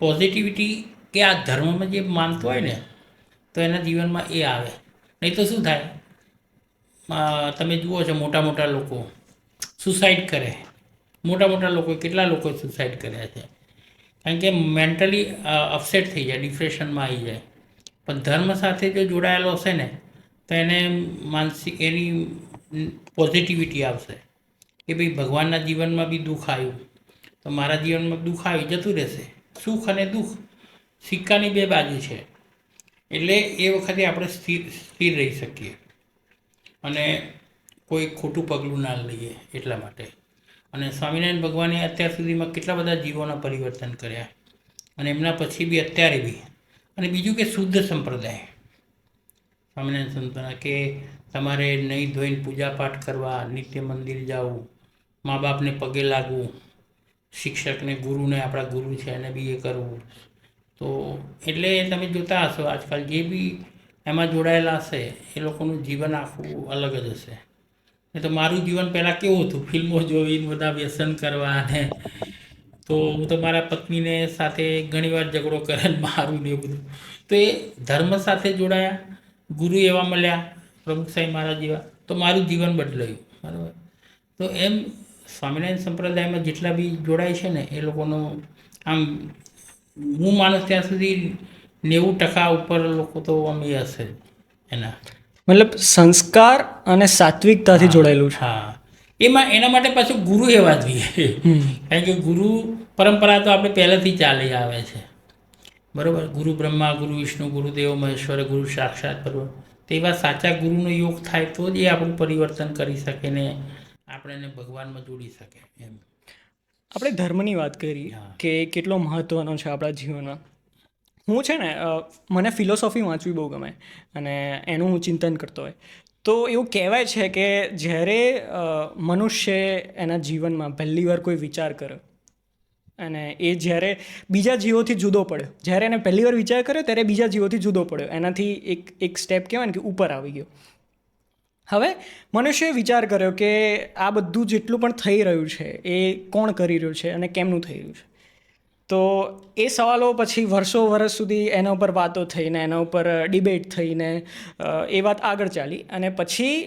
પોઝિટિવિટી કે આ ધર્મમાં જે માનતો હોય ને તો એના જીવનમાં એ આવે. નહીં તો શું થાય, તમે જુઓ છો મોટા મોટા લોકો સુસાઇડ કરે. મોટા મોટા લોકો, કેટલા લોકો સુસાઇડ કર્યા છે? કારણ કે મેન્ટલી અપસેટ થઈ જાય, ડિપ્રેશનમાં આવી જાય. પણ ધર્મ સાથે જો જોડાયેલો હશે ને તો એને માનસિક એની પોઝિટિવિટી આવશે કે ભાઈ ભગવાનના જીવનમાં બી દુઃખ આવ્યું તો મારા જીવનમાં દુઃખ આવી જતું રહેશે. સુખ અને દુઃખ સિક્કાની બે બાજુ છે. એટલે એ વખતે આપણે સ્થિર રહી શકીએ અને કોઈ ખોટું પગલું ના લઈએ એટલા માટે. અને સ્વામિનારાયણ ભગવાને અત્યાર સુધીમાં કેટલા બધા જીવોના પરિવર્તન કર્યા અને એમના પછી બી અત્યારે બી. અને બીજું કે શુદ્ધ સંપ્રદાય સ્વામિનારાયણ સંતોના, કે તમારે નહીં ધોઈને પૂજાપાઠ કરવા, નિત્ય મંદિર જવું, મા બાપને પગે લાગવું, શિક્ષકને, ગુરુને, આપણા ગુરુ છે એને બી એ કરવું. તો એટલે તમે જોતા હશો આજકાલ જે બી એમાં જોડાયેલા હશે એ લોકોનું જીવન આખું અલગ જ હશે. નહીં તો મારું જીવન પહેલાં કેવું હતું, ફિલ્મો જોઈને બધા વ્યસન કરવા, અને તો હું તો મારા પત્નીને સાથે ઘણીવાર ઝઘડો કરે મારું ને એવું બધું. તો એ ધર્મ સાથે જોડાયા, ગુરુ એવા મળ્યા, પ્રમુખ સાહેબ મહારાજ જેવા, તો મારું જીવન બદલાયું, બરાબર. તો એમ સ્વામિનારાયણ સંપ્રદાયમાં જેટલા બી જોડાય છે ને એ લોકોનું આમ હું માનું ત્યાં સુધી 90% ઉપર લોકો તો આમ એ હશે એના, મતલબ સંસ્કાર અને સાત્વિકતાથી જોડાયેલું છે. હા, એના માટે પાછું ગુરુ એવા જોઈએ. કારણ કે ગુરુ પરંપરા તો આપણે પહેલેથી ચાલી આવે છે, બરાબર. ગુરુ બ્રહ્મા, ગુરુ વિષ્ણુ, ગુરુદેવ મહેશ્વર, ગુરુ સાક્ષાત પરબ્રહ્મ. તેવા સાચા ગુરુનો યોગ થાય તો જ એ આપણું પરિવર્તન કરી શકે ને આપણે એને ભગવાનમાં જોડી શકે એમ. આપણે ધર્મની વાત કરી કે કેટલો મહત્ત્વનો છે આપણા જીવનમાં. હું છે ને મને ફિલોસોફી વાંચવી બહુ ગમે અને એનું હું ચિંતન કરતો હોય. તો એવું કહેવાય છે કે જ્યારે મનુષ્ય એના જીવનમાં પહેલી વાર કોઈ વિચાર કરે અને એ જ્યારે બીજા જીવોથી જુદો પડ્યો, જ્યારે એને પહેલી વાર વિચાર કર્યો ત્યારે બીજા જીવોથી જુદો પડ્યો, એનાથી એક સ્ટેપ કહેવાય ને કે ઉપર આવી ગયો. હવે મનુષ્યએ વિચાર કર્યો કે આ બધું જેટલું પણ થઈ રહ્યું છે એ કોણ કરી રહ્યું છે અને કેમનું થઈ રહ્યું છે. તો એ સવાલો પછી વર્ષ સુધી એના ઉપર વાતો થઈને, એના ઉપર ડિબેટ થઈને એ વાત આગળ ચાલી અને પછી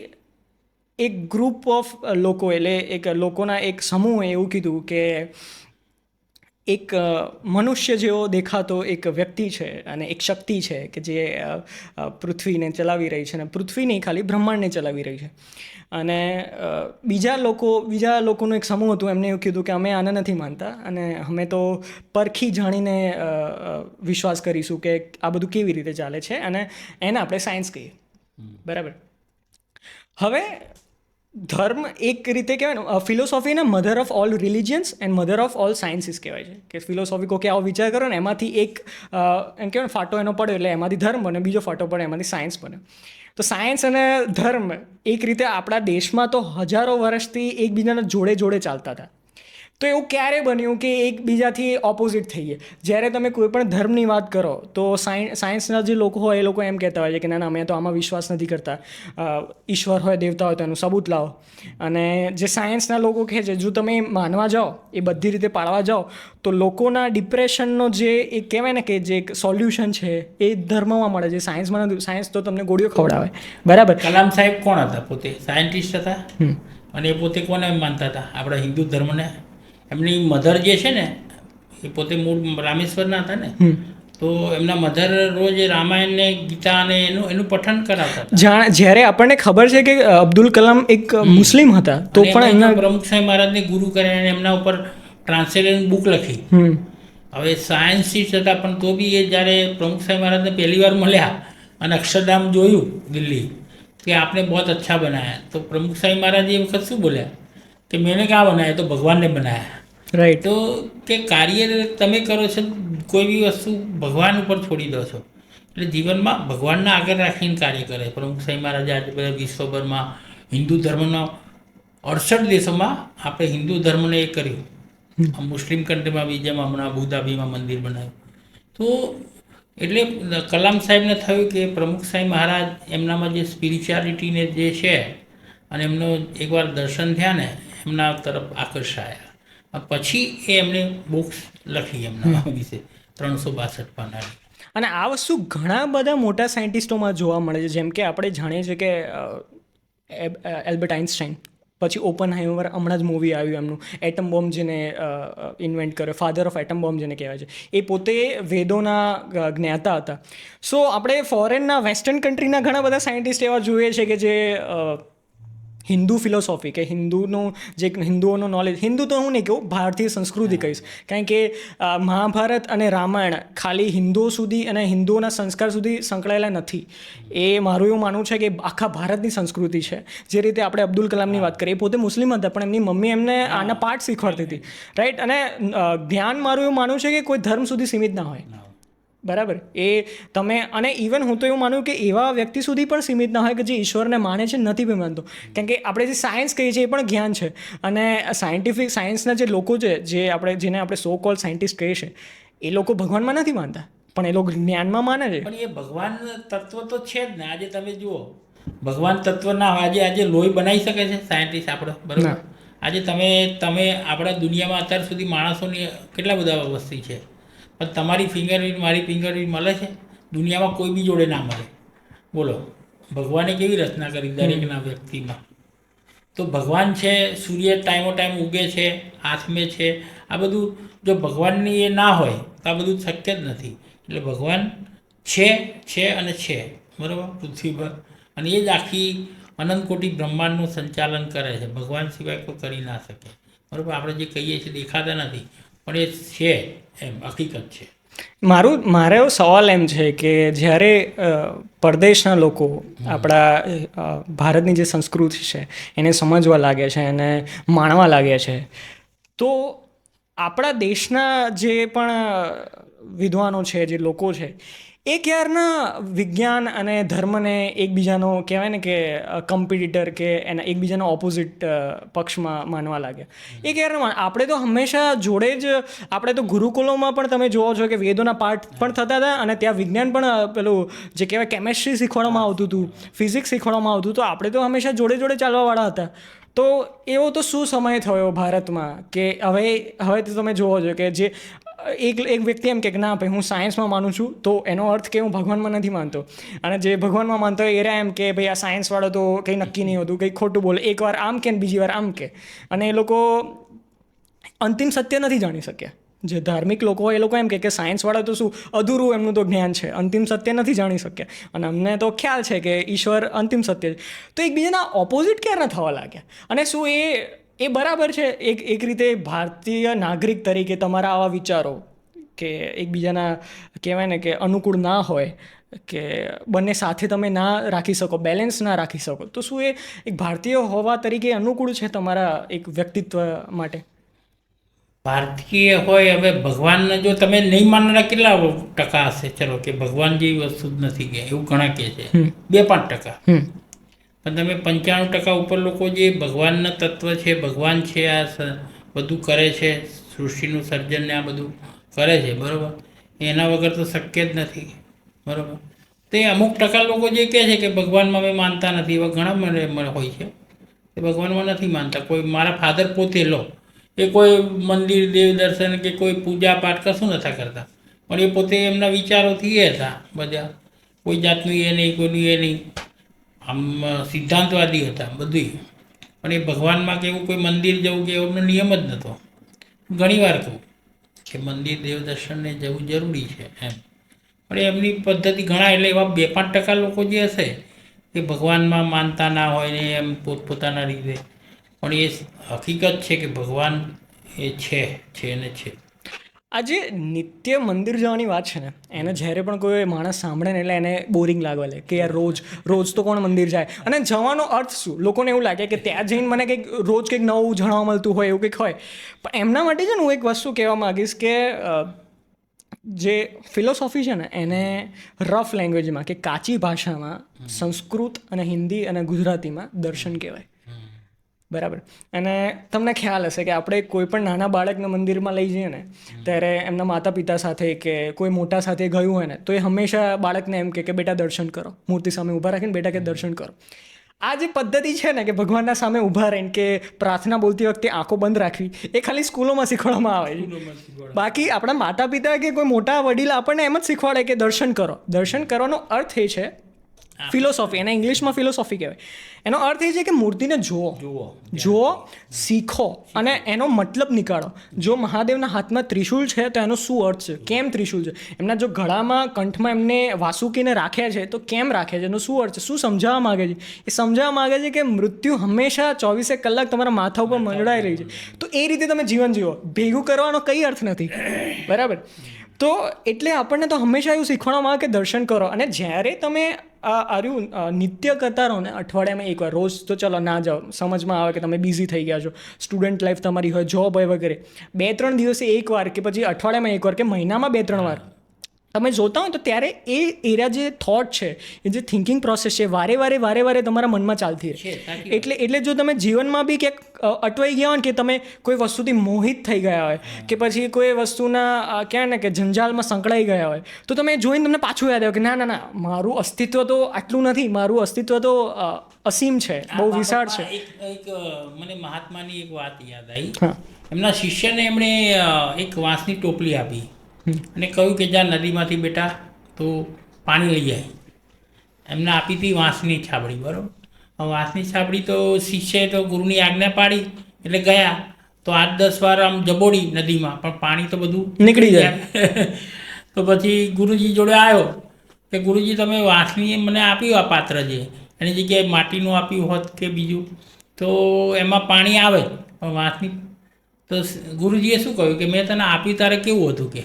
એક ગ્રુપ ઓફ લોકો, એટલે એક લોકોના એક સમૂહે એવું કીધું કે એક મનુષ્ય જેવો દેખાતો એક વ્યક્તિ છે અને એક શક્તિ છે કે જે પૃથ્વીને ચલાવી રહી છે, અને પૃથ્વી નહીં ખાલી બ્રહ્માંડને ચલાવી રહી છે. અને બીજા લોકોનું એક સમૂહ હતું, એમને એવું કીધું કે અમે આને નથી માનતા અને અમે તો પરખી જાણીને વિશ્વાસ કરીશું કે આ બધું કેવી રીતે ચાલે છે, અને એને આપણે સાયન્સ કહીએ, બરાબર. હવે ધર્મ એક રીતે કહેવાય ને, ફિલોસોફીને mother of all religions and mother of all sciences કહેવાય છે. કે ફિલોસોફી કોકે આવો વિચાર કરો ને એમાંથી એક એમ કહેવાય ને ફાટો એનો પડ્યો એટલે એમાંથી ધર્મ બને, બીજો ફાટો પડે એમાંથી સાયન્સ બને. તો સાયન્સ અને ધર્મ એક રીતે આપણા દેશમાં તો હજારો વર્ષથી એકબીજાના જોડે ચાલતા હતા. તો એવું ક્યારે બન્યું કે એકબીજાથી ઓપોઝિટ થઈએ? જ્યારે તમે કોઈ પણ ધર્મની વાત કરો તો સાયન્સના જે લોકો હોય એ લોકો એમ કહેતા હોય છે કે ના ના, અમે તો આમાં વિશ્વાસ નથી કરતા, ઈશ્વર હોય દેવતા હોય તો એનું સબૂત લાવો. અને જે સાયન્સના લોકો કહે છે જો તમે માનવા જાઓ, એ બધી રીતે પાળવા જાઓ, તો લોકોના ડિપ્રેશનનો જે એક કહેવાય ને કે જે એક સોલ્યુશન છે એ ધર્મમાં મળે છે, સાયન્સમાં નથી. સાયન્સ તો તમને ગોળીઓ ખવડાવે, બરાબર. કલામ સાહેબ કોણ હતા? પોતે સાયન્ટિસ્ટ હતા. અને એ પોતે કોને માનતા હતા? આપણા હિન્દુ ધર્મને. એમની મધર જે છે ને એ પોતે મૂળ રામેશ્વરના હતા ને, તો એમના મધર રોજ રામાયણ ને ગીતા અને એનું પઠન કરાવતા હતા. જ્યારે આપણને ખબર છે કે અબ્દુલ કલામ એક મુસ્લિમ હતા, તો પણ એમના પ્રમુખ સાહેબ મહારાજને ગુરુ કરીને એમના ઉપર ટ્રાન્સલેશન બુક લખી. હવે સાયન્સિસ્ટ હતા પણ તો બી એ જ્યારે પ્રમુખ સાહેબ મહારાજને પહેલી વાર મળ્યા અને અક્ષરધામ જોયું દિલ્હી કે આપને બહુ અચ્છા બનાયા, તો પ્રમુખ સાહેબ મહારાજ એ વખત શું બોલ્યા કે મેને ક્યાં બનાયા? તો ભગવાનને બનાયા. રાઈટ. તો કે કાર્ય તમે કરો છો, કોઈ બી વસ્તુ ભગવાન ઉપર છોડી દો છો. એટલે જીવનમાં ભગવાનના આગળ રાખીને કાર્ય કરે. પ્રમુખ સાહેબ મહારાજે આજે બધા વિશ્વભરમાં હિન્દુ ધર્મનો 68 દેશોમાં આપણે હિન્દુ ધર્મને એ કર્યું. મુસ્લિમ કન્ટ્રીમાં બી જેમ હમણાં અબુધાબીમાં મંદિર બનાવ્યું. તો એટલે કલામ સાહેબને થયું કે પ્રમુખ સાહેબ મહારાજ એમનામાં જે સ્પિરિચ્યુઆલિટીને જે છે અને એમનો એકવાર દર્શન થયા ને એમના તરફ આકર્ષાયા. પછી એ એમણે બુક્સ લખી એમના વિશે 362 પાનાની. અને આ વસ્તુ ઘણા બધા મોટા સાયન્ટિસ્ટોમાં જોવા મળે છે. જેમ કે આપણે જાણીએ છીએ કે એલ્બર્ટ આઇન્સ્ટાઈન, પછી ઓપનહાઇમર, હમણાં જ મૂવી આવ્યું એમનું એટમ બોમ્બ જેને ઇન્વેન્ટ કર્યો, ફાધર ઓફ એટમ બોમ્બ જેને કહેવાય છે, એ પોતે વેદોના જ્ઞાતા હતા. સો આપણે ફોરેનના વેસ્ટર્ન કન્ટ્રીના ઘણા બધા સાયન્ટિસ્ટ એવા જોઈએ છે કે જે હિન્દુ ફિલોસોફી કે હિન્દુનું જે હિન્દુઓનું નોલેજ, હિન્દુ તો હું નહીં કહું, ભારતીય સંસ્કૃતિ કહીશ, કારણ કે મહાભારત અને રામાયણ ખાલી હિન્દુઓ સુધી અને હિન્દુઓના સંસ્કાર સુધી સંકળાયેલા નથી. એ મારું એવું માનવું છે કે આખા ભારતની સંસ્કૃતિ છે. જે રીતે આપણે અબ્દુલ કલામની વાત કરીએ, એ પોતે મુસ્લિમ હતા પણ એમની મમ્મી એમને આના પાઠ શીખવાડતી હતી, રાઈટ. અને જ્ઞાન મારું એવું માનવું છે કે કોઈ ધર્મ સુધી સીમિત ના હોય, બરાબર. એ તમે, અને ઇવન હું તો એવું માનું કે એવા વ્યક્તિ સુધી પણ સીમિત ના હોય કે જે ઈશ્વરને માને છે, નથી બી માનતો. કારણ કે આપણે જે સાયન્સ કહીએ છીએ એ પણ જ્ઞાન છે. અને સાયન્સના જે લોકો છે, જેને આપણે સો કોલ સાયન્ટિસ્ટ કહીએ છીએ, એ લોકો ભગવાનમાં નથી માનતા પણ એ લોકો જ્ઞાનમાં માને છે. પણ એ ભગવાન તત્વ તો છે જ ને. આજે તમે જુઓ, ભગવાન તત્વ ના આજે લોહી બનાવી શકે છે સાયન્ટિસ્ટ આપણો, બરાબર? આજે તમે આપણા દુનિયામાં અત્યાર સુધી માણસોની કેટલા બધા વસ્તી છે, પણ તમારી ફિંગરપ્રિન્ટ મારી ફિંગરપ્રિન્ટ મળે છે? દુનિયામાં કોઈ બી જોડે ના મળે. બોલો, ભગવાને કેવી રચના કરી દરેકના વ્યક્તિમાં. તો ભગવાન છે, સૂર્ય ટાઈમ ઉગે છે, હાથમે છે, આ બધું જો ભગવાનની એ ના હોય તો આ બધું શક્ય જ નથી. એટલે ભગવાન છે અને છે, બરાબર, પૃથ્વી પર. અને એ જ આખી અનંતકોટી બ્રહ્માંડનું સંચાલન કરે છે. ભગવાન સિવાય કોઈ કરી ના શકે, બરાબર. આપણે જે કહીએ છીએ દેખાતા નથી પણ એ છે, એમ હકીકત છે. મારો એવો સવાલ એમ છે કે જ્યારે પરદેશના લોકો આપણા ભારતની જે સંસ્કૃતિ છે એને સમજવા લાગે છે અને માણવા લાગે છે, તો આપણા દેશના જે પણ વિદ્વાનો છે, જે લોકો છે, એ ક્યારના વિજ્ઞાન અને ધર્મને એકબીજાનો કહેવાય ને કે કમ્પિટિટર કે એના એકબીજાનો ઓપોઝિટ પક્ષમાં માનવા લાગ્યા. એ ક્યારના આપણે તો હંમેશા જોડે જ, આપણે તો ગુરુકુલોમાં પણ તમે જોવો છો કે વેદોના પાઠ પણ થતા હતા અને ત્યાં વિજ્ઞાન પણ પેલું જે કહેવાય કેમેસ્ટ્રી શીખવાડવામાં આવતું હતું, ફિઝિક્સ શીખવાડવામાં આવતું. તો આપણે તો હંમેશા જોડે જોડે ચાલવાવાળા હતા. તો એવો તો શું સમય થયો ભારતમાં કે હવે તો તમે જોવો છો કે જે એક વ્યક્તિ એમ કે ના ભાઈ હું સાયન્સમાં માનું છું, તો એનો અર્થ કે હું ભગવાનમાં નથી માનતો. અને જે ભગવાનમાં માનતો હોય એ એમ કે ભાઈ આ સાયન્સવાળો તો કંઈ નક્કી નહીં હોતું, કંઈ ખોટું બોલે, એકવાર આમ કે બીજી વાર આમ કે. અને એ લોકો અંતિમ સત્ય નથી જાણી શક્યા. જે ધાર્મિક લોકો હોય એ લોકો એમ કે સાયન્સવાળા તો શું અધૂરું એમનું તો જ્ઞાન છે, અંતિમ સત્ય નથી જાણી શક્યા. અને અમને તો ખ્યાલ છે કે ઈશ્વર અંતિમ સત્ય છે. તો એકબીજાના ઓપોઝિટ ક્યારે થવા લાગ્યા? અને શું એ બરાબર છે? એક રીતે ભારતીય નાગરિક તરીકે તમારા આવા વિચારો કે એકબીજાના કહેવાય ને કે અનુકૂળ ના હોય, કે બંને સાથે તમે ના રાખી શકો, બેલેન્સ ના રાખી શકો, તો શું એ એક ભારતીય હોવા તરીકે અનુકૂળ છે તમારા એક વ્યક્તિત્વ માટે? ભારતીય હોય, હવે ભગવાનને જો તમે નહીં માનનારા કેટલા ટકા હશે? ચલો કે ભગવાન જેવી વસ્તુ જ નથી કે એવું ઘણા કહે છે, 2-5%. પણ તમે 95% ઉપર લોકો જે ભગવાનના તત્વ છે, ભગવાન છે, આ બધું કરે છે, સૃષ્ટિનું સર્જન ને આ બધું કરે છે, બરાબર. એના વગર તો શક્ય જ નથી, બરાબર. તે અમુક ટકા લોકો જે કહે છે કે ભગવાનમાં અમે માનતા નથી, એવા ઘણા મને હોય છે એ ભગવાનમાં નથી માનતા. કોઈ મારા ફાધર પોતે લો, એ કોઈ મંદિર દેવ દર્શન કે કોઈ પૂજા પાઠ કશું નતા કરતા, પણ એ પોતે એમના વિચારોથી એ હતા બધા, કોઈ જાતનું એ નહીં, કોઈનું એ નહીં, આમ સિદ્ધાંતવાદી હતા બધું. પણ એ ભગવાનમાં કે એવું કોઈ મંદિર જવું કે એમનો નિયમ જ નહોતો. ઘણીવાર કહું કે મંદિર દેવ દર્શનને જવું જરૂરી છે એમ, પણ એમની પદ્ધતિ ઘણા, એટલે એવા 2-5% લોકો જે હશે એ ભગવાનમાં માનતા ના હોય ને એમ પોતપોતાના રીતે, પણ એ હકીકત છે કે ભગવાન એ છે ને છે. આ જે નિત્ય મંદિર જવાની વાત છે ને, એને જ્યારે પણ કોઈ માણસ સાંભળે ને એટલે એને બોરિંગ લાગવા લે કે યાર રોજ તો કોણ મંદિર જાય, અને જવાનો અર્થ શું? લોકોને એવું લાગે કે ત્યાં જઈને મને કંઈક રોજ કંઈક નવું જાણવા મળતું હોય, એવું કંઈક હોય. પણ એમના માટે છે ને હું એક વસ્તુ કહેવા માગીશ કે જે ફિલોસોફી છે ને એને રફ લેંગ્વેજમાં કે કાચી ભાષામાં સંસ્કૃત અને હિન્દી અને ગુજરાતીમાં દર્શન કહેવાય, બરાબર. અને તમને ખ્યાલ હશે કે આપણે કોઈ પણ નાના બાળકને મંદિરમાં લઈ જઈએ ને ત્યારે એમના માતા પિતા સાથે કે કોઈ મોટા સાથે ગયું હોય ને તો એ હંમેશા બાળકને એમ કે બેટા દર્શન કરો, મૂર્તિ સામે ઊભા રાખીને બેટા કે દર્શન કરો. આ જે પદ્ધતિ છે ને કે ભગવાનના સામે ઊભા રહીને કે પ્રાર્થના બોલતી વખતે આંખો બંધ રાખવી, એ ખાલી સ્કૂલોમાં શીખવાડવામાં આવે છે. બાકી આપણા માતા પિતા કે કોઈ મોટા વડીલ આપણને એમ જ શીખવાડે કે દર્શન કરો. દર્શન કરવાનો અર્થ એ છે ફિલોસોફી, એને ઇંગ્લિશમાં ફિલોસોફી કહેવાય. એનો અર્થ એ છે કે મૂર્તિને જુઓ, શીખો અને એનો મતલબ નીકાળો. જો મહાદેવના હાથમાં ત્રિશૂળ છે તો એનો શું અર્થ છે, કેમ ત્રિશૂળ છે, એમના જો ગળામાં કંઠમાં એમને વાસુકીને રાખ્યા છે તો કેમ રાખ્યા છે, એનો શું અર્થ છે, શું સમજાવવા માગે છે? એ સમજાવવા માગે છે કે મૃત્યુ હંમેશા 24 કલાક તમારા માથા ઉપર મંડળાઈ રહી છે, તો એ રીતે તમે જીવન જીવો, ભેગું કરવાનો કંઈ અર્થ નથી, બરાબર. તો એટલે આપણને તો હંમેશા એવું શીખવાડવામાં આવે કે દર્શન કરો. અને જ્યારે તમે આર્યું નિત્ય કરતા રહો ને, અઠવાડિયામાં એકવાર, રોજ તો ચલો ના જાઓ, સમજમાં આવે કે તમે બિઝી થઈ ગયા છો, સ્ટુડન્ટ લાઈફ તમારી હોય, જોબ હોય વગેરે, 2-3 દિવસે એકવાર કે પછી અઠવાડિયામાં એકવાર કે મહિનામાં 2-3 વાર તમે જોતા હો તો ત્યારે એ એરા જે થોટ છે, એ જે થિંકિંગ પ્રોસેસ છે, વારે તમારા મનમાં ચાલતી રહે. એટલે જો તમે જીવનમાં બી ક્યાંક અટવાઈ ગયા હોય ને કે તમે કોઈ વસ્તુથી મોહિત થઈ ગયા હોય કે પછી કોઈ વસ્તુના કહેવાય ને કે જંજાલમાં સંકળાઈ ગયા હોય, તો તમે જોઈને તમને પાછું યાદ આવે કે ના, મારું અસ્તિત્વ તો આટલું નથી, મારું અસ્તિત્વ તો અસીમ છે, બહુ વિશાળ છે. એક મને મહાત્માની એક વાત યાદ આવી. એમના શિષ્યને એમણે એક વાંસની ટોપલી આપી અને કહ્યું કે જા નદીમાંથી બેટા તો પાણી લઈ જાય. એમને આપી હતી વાંસની છાબડી, બરાબર. વાંસની છાબડી તો શિષ્યએ તો ગુરુની આજ્ઞા પાડી એટલે ગયા, તો 8-10 વાર આમ જબોડી નદીમાં, પણ પાણી તો બધું નીકળી જાય. તો પછી ગુરુજી જોડે આવ્યો કે ગુરુજી તમે વાંસની મને આપ્યું આ પાત્ર, જે એની જગ્યાએ માટીનું આપ્યું હોત કે બીજું તો એમાં પાણી આવે, પણ વાંસની. તો ગુરુજીએ શું કહ્યું કે મેં તને આપ્યું તારે કેવું હતું, કે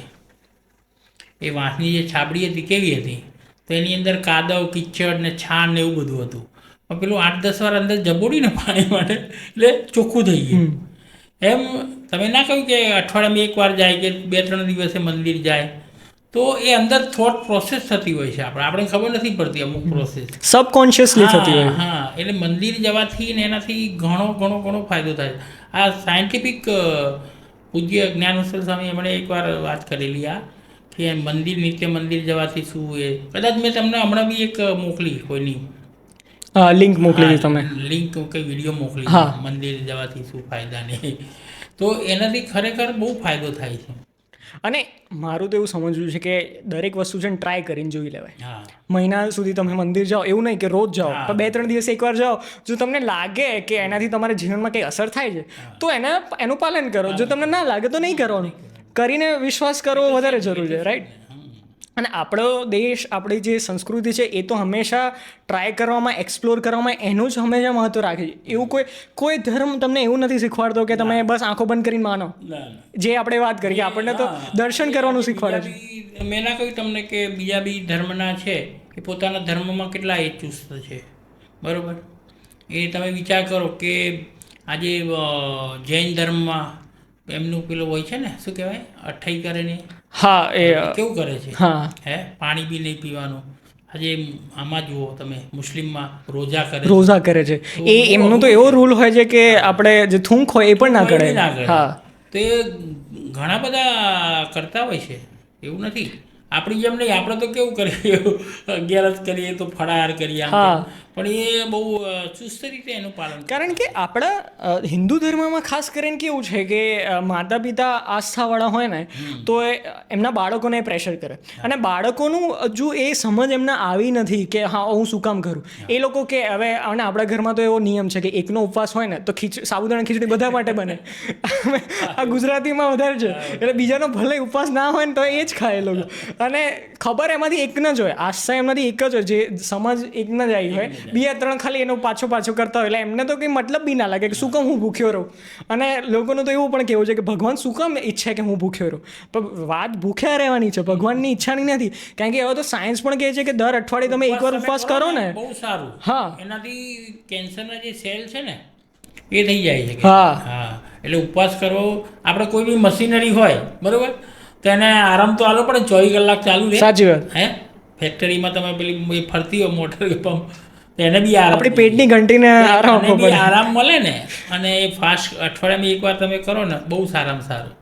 એ વાંસની જે છાબડી હતી કેવી હતી, તો એની અંદર કાદવ કિચડ ને છાણ ને એવું બધું હતું, પણ પેલું 8-10 વાર અંદર જબોડીને પાણી માટે એટલે ચોખ્ખું થઈ ગયું. એમ તમે ના કહ્યું કે અઠવાડિયામાં એકવાર જાય કે 2-3 દિવસે મંદિર જાય, તો એ અંદર થોટ પ્રોસેસ થતી હોય છે, આપણે ખબર નથી પડતી અમુક પ્રોસેસ સબકોન્શિયસલી થતી હોય. હા, એટલે મંદિર જવાથી ને એનાથી ઘણો ફાયદો થાય. આ સાયન્ટિફિક પૂજ્ય જ્ઞાનેશ્વર સ્વામી એમણે એકવાર વાત કરેલી આ કે નિત્ય મંદિર જવાથી શું, એ કદાચ મેં તમને હમણાં બી એક મોકલી કોઈની લિંક મોકલી તમે, લિંક કે વિડીયો મોકલી, મંદિર જવાથી શું ફાયદા નહીં, તો એનાથી ખરેખર બહુ ફાયદો થાય છે. અને મારું તો એવું સમજવું છે કે દરેક વસ્તુ છે ને ટ્રાય કરીને જોઈ લેવાય. મહિના સુધી તમે મંદિર જાઓ એવું નહીં કે રોજ જાઓ, પણ 2-3 દિવસે એકવાર જાઓ, જો તમને લાગે કે એનાથી તમારા જીવનમાં કંઈ અસર થાય છે તો એનું પાલન કરો, જો તમને ના લાગે તો નહીં કરવાનું, કરીને વિશ્વાસ કરવો વધારે જરૂરી છે, રાઈટ. અને આપણો દેશ, આપણી જે સંસ્કૃતિ છે એ તો હંમેશા ટ્રાય કરવામાં, એક્સપ્લોર કરવામાં એનું જ હંમેશા મહત્વ રાખે છે. એવું કોઈ ધર્મ તમને એવું નથી શીખવાડતો કે તમે બસ આંખો બંધ કરીને માનો, જે આપણે વાત કરી કે આપણને તો દર્શન કરવાનું શીખવાડે છે. મેં ના કહ્યું તમને કે બીજા બી ધર્મના છે એ પોતાના ધર્મમાં કેટલા એ ચુસ્ત છે, બરાબર. એ તમે વિચાર કરો કે આજે જૈન ધર્મમાં એમનું પેલું હોય છે ને, શું કહેવાય, અઠ્ઠાઈ કરે ને, હા, એ કેવું કરે છે, હા, હે પાણી બી નહીં પીવાનું, આજે આમાં જુઓ તમે મુસ્લિમમાં રોઝા કરે છે એ એમનો તો એવો રૂલ હોય છે કે આપણે જે થૂંક હોય એ પણ ના કરે. હા, તો એ ઘણા બધા કરતા હોય છે, એવું નથી. આપણી જેમ નહીં, આપણે તો કેવું કરીએ, 11 કરીએ તો ફળાહાર કરીએ, પણ એ બહુ ચુસ્ત રીતે એનું પાલન કરે. કારણ કે આપણા હિન્દુ ધર્મમાં ખાસ કરીને કેવું છે કે માતા પિતા આસ્થાવાળા હોય ને તો એમના બાળકોને પ્રેશર કરે, અને બાળકોનું હજુ એ સમજ એમને આવી નથી કે હા હું શું કામ કરું. એ લોકો કે હવે, અને આપણા ઘરમાં તો એવો નિયમ છે કે એકનો ઉપવાસ હોય ને તો સાબુદાણા ખીચડી બધા માટે બને. આ ગુજરાતીમાં વધારે છે, એટલે બીજાનો ભલે ઉપવાસ ના હોય ને તો એ જ ખાય લોકો. અને ખબર એમાંથી એક ન જ હોય, આસ્થા એમાંથી એક જ હોય, જે સમજ એક ન જ આવી હોય, 2-3 ખાલી એનો પાછો કરતા હોય, એટલે એમને તો કંઈ મતલબ બી ના લાગે કે શું કામ હું ભૂખ્યો રહું. અને લોકોનું તો એવું પણ કહેવું છે કે ભગવાન શું કામ ઈચ્છે કે હું ભૂખ્યો રહું. પણ વાત ભૂખ્યા રહેવાની છે, ભગવાનની ઈચ્છાની નથી. કારણ કે હવે તો સાયન્સ પણ કહે છે કે દર અઠવાડિયે તમે એકવાર ઉપવાસ કરો ને બહુ સારું. હા, એનાથી કેન્સરના જે સેલ છે ને એ થઈ જાય છે. હા, એટલે ઉપવાસ કરવો, આપણે કોઈ બી મશીનરી હોય બરોબર, તો એને આરામ તો આલો પડે, 24 કલાક ચાલુ રહે. સાચી વાત. હે ફેક્ટરીમાં તમે પેલી ફરતી હોય મોટર કે પંપ, એને બી આરામ, આપણી પેટની ઘંટીને આરામ આપવો પડે, આરામ મળે ને. અને એ ફાસ્ટ અઠવાડિયામાં એકવાર તમે કરો ને બહુ સારામાં સારું.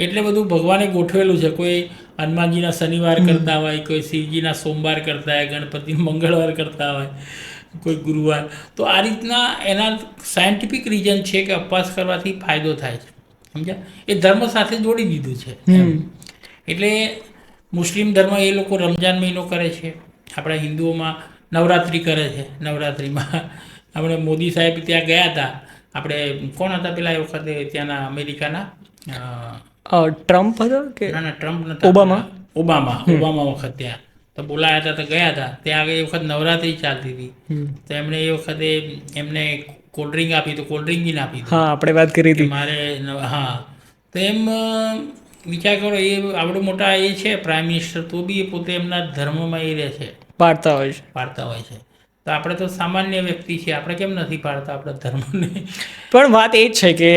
એટલે બધું ભગવાને ગોઠવેલું છે. કોઈ હનુમાનજીના શનિવાર કરતા હોય, કોઈ શિવજીના સોમવાર કરતા હોય, ગણપતિના મંગળવાર કરતા હોય, કોઈ ગુરુવાર. તો આ રીતના એના સાયન્ટિફિક રીઝન છે કે ઉપવાસ કરવાથી ફાયદો થાય છે, સમજ્યા? એ ધર્મ સાથે જોડી દીધું છે. એટલે મુસ્લિમ ધર્મ એ લોકો રમજાન મહિનો કરે છે, આપણા હિન્દુઓમાં નવરાત્રિ કરે છે. નવરાત્રિમાં આપણે મોદી સાહેબ ત્યાં ગયા હતા. આપણે કોણ હતા પેલા એ વખતે ત્યાંના અમેરિકાના ટ્રમ્પ હતો કે ના ટ્રમ્પ નતા, ઓબામા વખત ત્યાં તો બોલાયા હતા, તો ગયા હતા. ત્યાં આગળ એ વખત નવરાત્રિ ચાલતી હતી, તો એમણે એ વખતે એમને કોલ્ડ ડ્રિંક આપી, તો કોલ્ડ ડ્રિંક બી ના આપી. હા, આપણે વાત કરી હતી મારે. હા, તો એમ વિચાર કરો, એ આવડો મોટા એ છે પ્રાઇમ મિનિસ્ટર, તો બી એ પોતે એમના ધર્મમાં એ રહે છે, પાળતા હોય છે. તો આપણે તો સામાન્ય વ્યક્તિ છે, આપણે કેમ નથી પાડતા આપણા ધર્મને? પણ વાત એ જ છે કે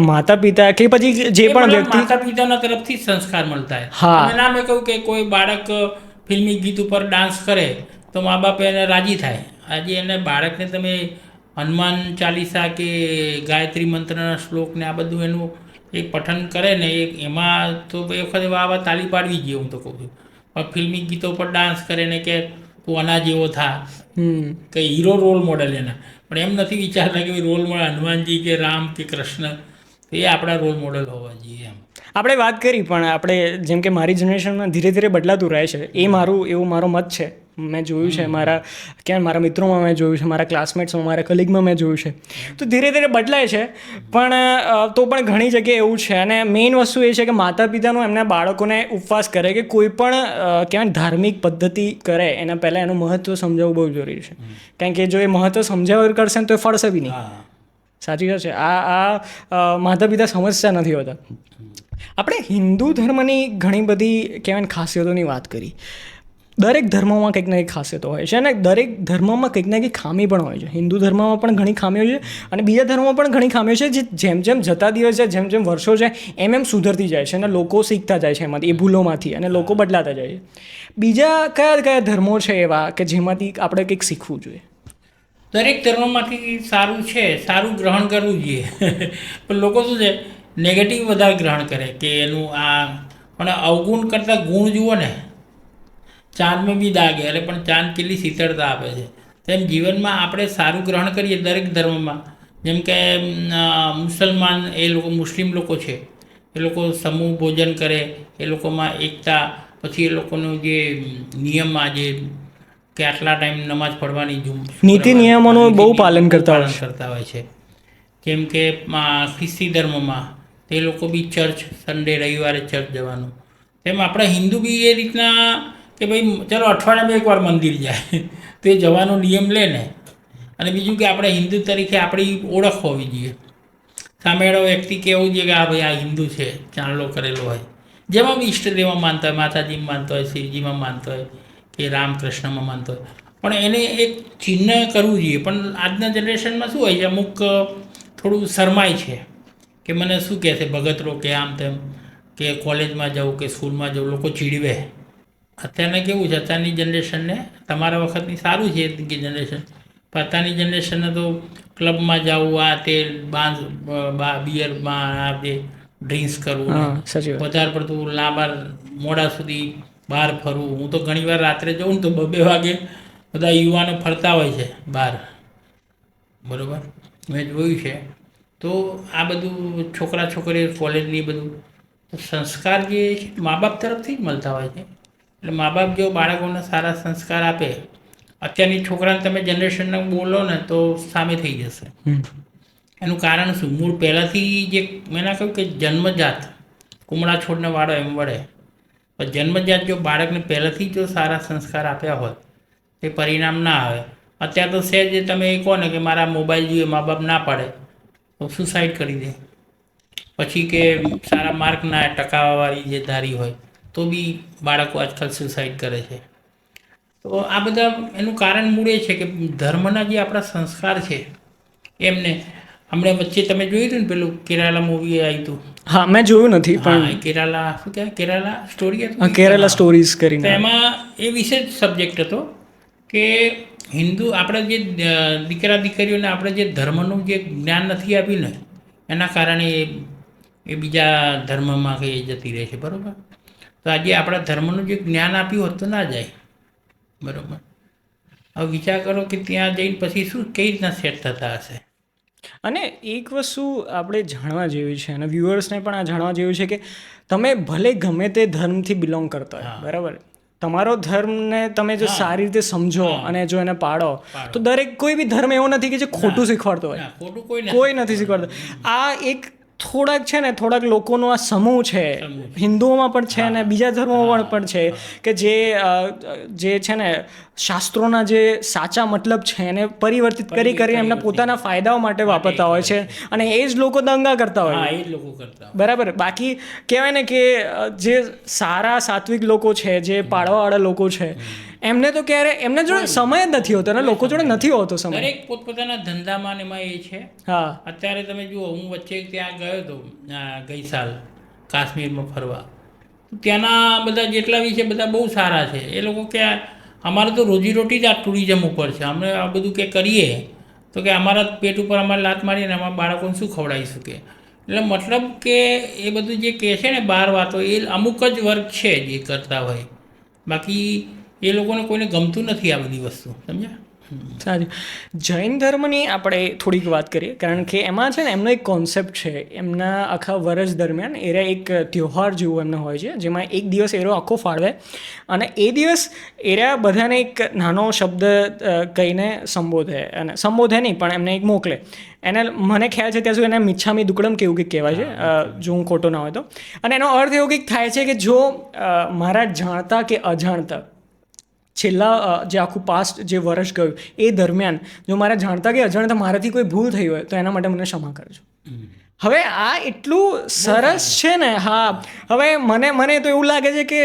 માતા પિતા કે પછી જે પણ વ્યક્તિ, માતા પિતાના તરફથી સંસ્કાર મળતા હોય. અને ના મેં કહ્યું કે કોઈ બાળક ફિલ્મી ગીત ઉપર ડાન્સ કરે તો મા બાપ એને રાજી થાય. આજે એને બાળકને તમે હનુમાન ચાલીસા કે ગાયત્રી મંત્રના શ્લોકને આ બધું એનું એક પઠન કરે ને, એમાં તો એ વખતે વાહ તાલી પાડવી જોઈએ, હું તો કહું છું. પણ ફિલ્મી ગીતો પર ડાન્સ કરે ને કે તું આના જેવો થા, કે હીરો રોલ મોડલ એના. પણ એમ નથી વિચારતા કે રોલ મોડલ હનુમાનજી કે રામ કે કૃષ્ણ, એ આપણા રોલ મોડલ હોવા જોઈએ. એમ આપણે વાત કરી, પણ આપણે જેમ કે મારી જનરેશનમાં ધીરે ધીરે બદલાતું રહે છે, એ મારો મત છે. મેં જોયું છે મારા મિત્રોમાં, મેં જોયું છે મારા ક્લાસમેટ્સમાં, મારા કલીગમાં મેં જોયું છે. તો ધીરે ધીરે બદલાય છે, પણ તો પણ ઘણી જગ્યાએ એવું છે. અને મેઇન વસ્તુ એ છે કે માતા પિતાનું એમના બાળકોને ઉપવાસ કરે કે કોઈ પણ કહેવાય ધાર્મિક પદ્ધતિ કરે એના પહેલાં એનું મહત્ત્વ સમજાવવું બહુ જરૂરી છે. કારણ કે જો એ મહત્ત્વ સમજાવવા કરશે ને તો એ ફળશે બી નહીં. સાચી વાત છે. આ માતા પિતા સમજતા નથી હોતા. આપણે હિન્દુ ધર્મની ઘણી બધી કહેવાય ખાસિયતોની વાત કરી. દરેક ધર્મમાં કંઈક ને કંઈક ખાસિયતો હોય છે, અને દરેક ધર્મમાં કંઈક ને કંઈક ખામી પણ હોય છે. હિન્દુ ધર્મમાં પણ ઘણી ખામીઓ છે, અને બીજા ધર્મમાં પણ ઘણી ખામીઓ છે, જે જેમ જેમ જતા દિવસ છે, જેમ જેમ વર્ષો છે, એમ સુધરતી જાય છે, અને લોકો શીખતા જાય છે એમાંથી, એ ભૂલોમાંથી, અને લોકો બદલાતા જાય છે. બીજા કયા ધર્મો છે એવા કે જેમાંથી આપણે કંઈક શીખવું જોઈએ? દરેક ધર્મમાંથી સારું છે, સારું ગ્રહણ કરવું જોઈએ. પણ લોકો શું છે, નેગેટિવ વધારે ગ્રહણ કરે કે એનું આ, પણ અવગુણ કરતાં ગુણ જુઓ ને. ચાંદ મેં બી દાગ હે, પણ ચાંદ કેટલી શીતળતા આપે છે. તેમ જીવનમાં આપણે સારું ગ્રહણ કરીએ દરેક ધર્મમાં. જેમ કે મુસલમાન, મુસ્લિમ લોકો છે, એ લોકો સમૂહ ભોજન કરે, એ લોકોમાં એકતા. પછી એ લોકોનું જે નિયમમાં જે કે આટલા ટાઈમ નમાઝ પડવાની, નીતિ નિયમોનું બહુ પાલન કરતા હોય છે. જેમ કે ખ્રિસ્તી ધર્મમાં તે લોકો બી ચર્ચ, સન્ડે રવિવારે ચર્ચ જવાનું. તેમ આપણા હિન્દુ બી એ રીતના કે ભાઈ ચલો અઠવાડિયામાં એકવાર મંદિર જાય, તો એ જવાનો નિયમ લે ને. અને બીજું કે આપણે હિન્દુ તરીકે આપણી ઓળખ હોવી જોઈએ. સામેવાળો વ્યક્તિ કહેવું જોઈએ કે આ ભાઈ આ હિન્દુ છે, ચાંદલો કરેલો હોય. જેમાં બી ઈષ્ટદેવમાં માનતા હોય, માતાજીમાં માનતા હોય, શિવજીમાં માનતા હોય, કે રામકૃષ્ણમાં માનતો હોય, પણ એને એક ચિહ્ન કરવું જોઈએ. પણ આજના જનરેશનમાં શું હોય છે, અમુક થોડું શરમાય છે કે મને શું કહેશે ભગતરો, કે આમ તેમ, કે કોલેજમાં જવું કે સ્કૂલમાં જવું લોકો ચીડવે. અત્યારને કેવું છે, અત્યારની જનરેશનને, તમારા વખતની સારું છે કે જનરેશન, પણ અત્યારની જનરેશનને તો ક્લબમાં જવું, આ તે બિયરમાં આ તે ડ્રિંક્સ કરવું, સાચી વાત. વધારે પડતું લાંબા મોડા સુધી બહાર ફરવું. હું તો ઘણીવાર રાત્રે જઉં ને તો 2 વાગે બધા યુવાનો ફરતા હોય છે બહાર, બરાબર, મેં જોયું છે. તો આ બધું છોકરા છોકરીઓ કોલેજની બધું સંસ્કાર જે છે મા બાપ તરફથી જ મળતા હોય છે. એટલે મા બાપ જો બાળકોને સારા સંસ્કાર આપે, અત્યારની છોકરાને તમે જનરેશનને બોલો ને તો સામે થઈ જશે. એનું કારણ શું? મૂળ પહેલાંથી જે મેં ના કહ્યું કે જન્મજાત કુમળા છોડને વાળો એમ વળે, પણ જન્મજાત જો બાળકને પહેલાંથી જો સારા સંસ્કાર આપ્યા હોત તે પરિણામ ના આવે. અત્યારે તો સહેજ તમે એ કહો ને કે મારા મોબાઈલ જોઈએ, મા બાપ ના પાડે તો સુસાઇડ કરી દે. પછી કે સારા માર્ક ના ટકાવાળી જે ધારી હોય તો બી બાળકો આજકાલ સુસાઇડ કરે છે. તો આ બધા એનું કારણ મૂળ એ છે કે ધર્મના જે આપણા સંસ્કાર છે એમને, હમણાં વચ્ચે તમે જોયું હતું ને પેલું કેરાલા મૂવી આવ્યું હતું? હા, મેં જોયું નથી પણ કેરાલા શું કહેવાય, કેરાલા સ્ટોરી, કેરાલા સ્ટોરીઝ કરીને. તો એમાં એ વિશે જ સબ્જેક્ટ હતો કે હિન્દુ આપણે જે દીકરા દીકરીઓને આપણે જે ધર્મનું જે જ્ઞાન નથી આપ્યું ને એના કારણે એ બીજા ધર્મમાં કંઈ જતી રહે છે, બરાબર. તો આજે આપણા ધર્મનું જે જ્ઞાન આપ્યું હોત તો ના જાય, બરાબર. હવે વિચાર કરો કે ત્યાં જઈને પછી શું કઈ રીતના સેટ થતા હશે. અને એક વસ્તુ આપણે જાણવા જેવી છે અને વ્યુઅર્સને પણ આ જાણવા જેવું છે કે તમે ભલે ગમે તે ધર્મથી બિલોંગ કરતા હોય, બરાબર, તમારો ધર્મને તમે જો સારી રીતે સમજો અને જો એને પાડો તો દરેક કોઈ બી ધર્મ એવો નથી કે જે ખોટું શીખવાડતો હોય, કોઈ નથી શીખવાડતો. આ એક થોડાક છે ને, થોડાક લોકોનો આ સમૂહ છે, હિન્દુઓમાં પણ છે ને બીજા ધર્મોમાં પણ છે કે જે છે ને શાસ્ત્રોના જે સાચા મતલબ છે એને પરિવર્તિત કરી એમના પોતાના ફાયદાઓ માટે વાપરતા હોય છે અને એ જ લોકો દંગા કરતા હોય, બરાબર. બાકી કહેવાય ને કે જે સારા સાત્વિક લોકો છે, જે પાડવાવાળા લોકો છે, એમને તો ક્યારે એમને જોડે સમય જ નથી હોતો અને લોકો જોડે નથી હોતો સમય. દરેક પોતપોતાના ધંધામાં એમાં એ છે. હા, અત્યારે તમે જુઓ, હું વચ્ચે ત્યાં ગયો હતો ગઈ સાલ કાશ્મીરમાં ફરવા. ત્યાંના બધા જેટલા બી છે બધા બહુ સારા છે. એ લોકો કે અમારે તો રોજીરોટી જ આ ટુરિઝમ ઉપર છે, અમે આ બધું કે કરીએ તો કે અમારા પેટ ઉપર અમારે લાત મારીને અમારા બાળકોને શું ખવડાવી શકે. એટલે મતલબ કે એ બધું જે કહે છે ને બહાર વાતો, એ અમુક જ વર્ગ છે જે કરતા હોય, બાકી એ લોકોને કોઈને ગમતું નથી આ બધી વસ્તુ, સમજ્યા? સાચું. જૈન ધર્મની આપણે થોડીક વાત કરીએ, કારણ કે એમાં છે ને એમનો એક કોન્સેપ્ટ છે. એમના આખા વર્ષ દરમિયાન એરા એક ત્યોહાર જેવું એમને હોય છે, જેમાં એક દિવસ એરો આખો ફાળવે અને એ દિવસ એરા બધાને એક નાનો શબ્દ કહીને સંબોધે નહીં પણ એમને એક મોકલે. એને મને ખ્યાલ છે ત્યાં સુધી એને મિચ્છામી દુક્કડમ કેવું કંઈક કહેવાય છે, જો હું ખોટો ના હોય તો. અને એનો અર્થ એવો કંઈક થાય છે કે જો મારા જાણતા કે અજાણતા છેલ્લા જે આખું પાસ્ટ જે વર્ષ ગયું એ દરમિયાન જો મારા જાણતા કે અજાણતા મારાથી કોઈ ભૂલ થઈ હોય તો એના માટે મને ક્ષમા કરજો. હવે આ એટલું સરસ છે ને. હા, હવે મને તો એવું લાગે છે કે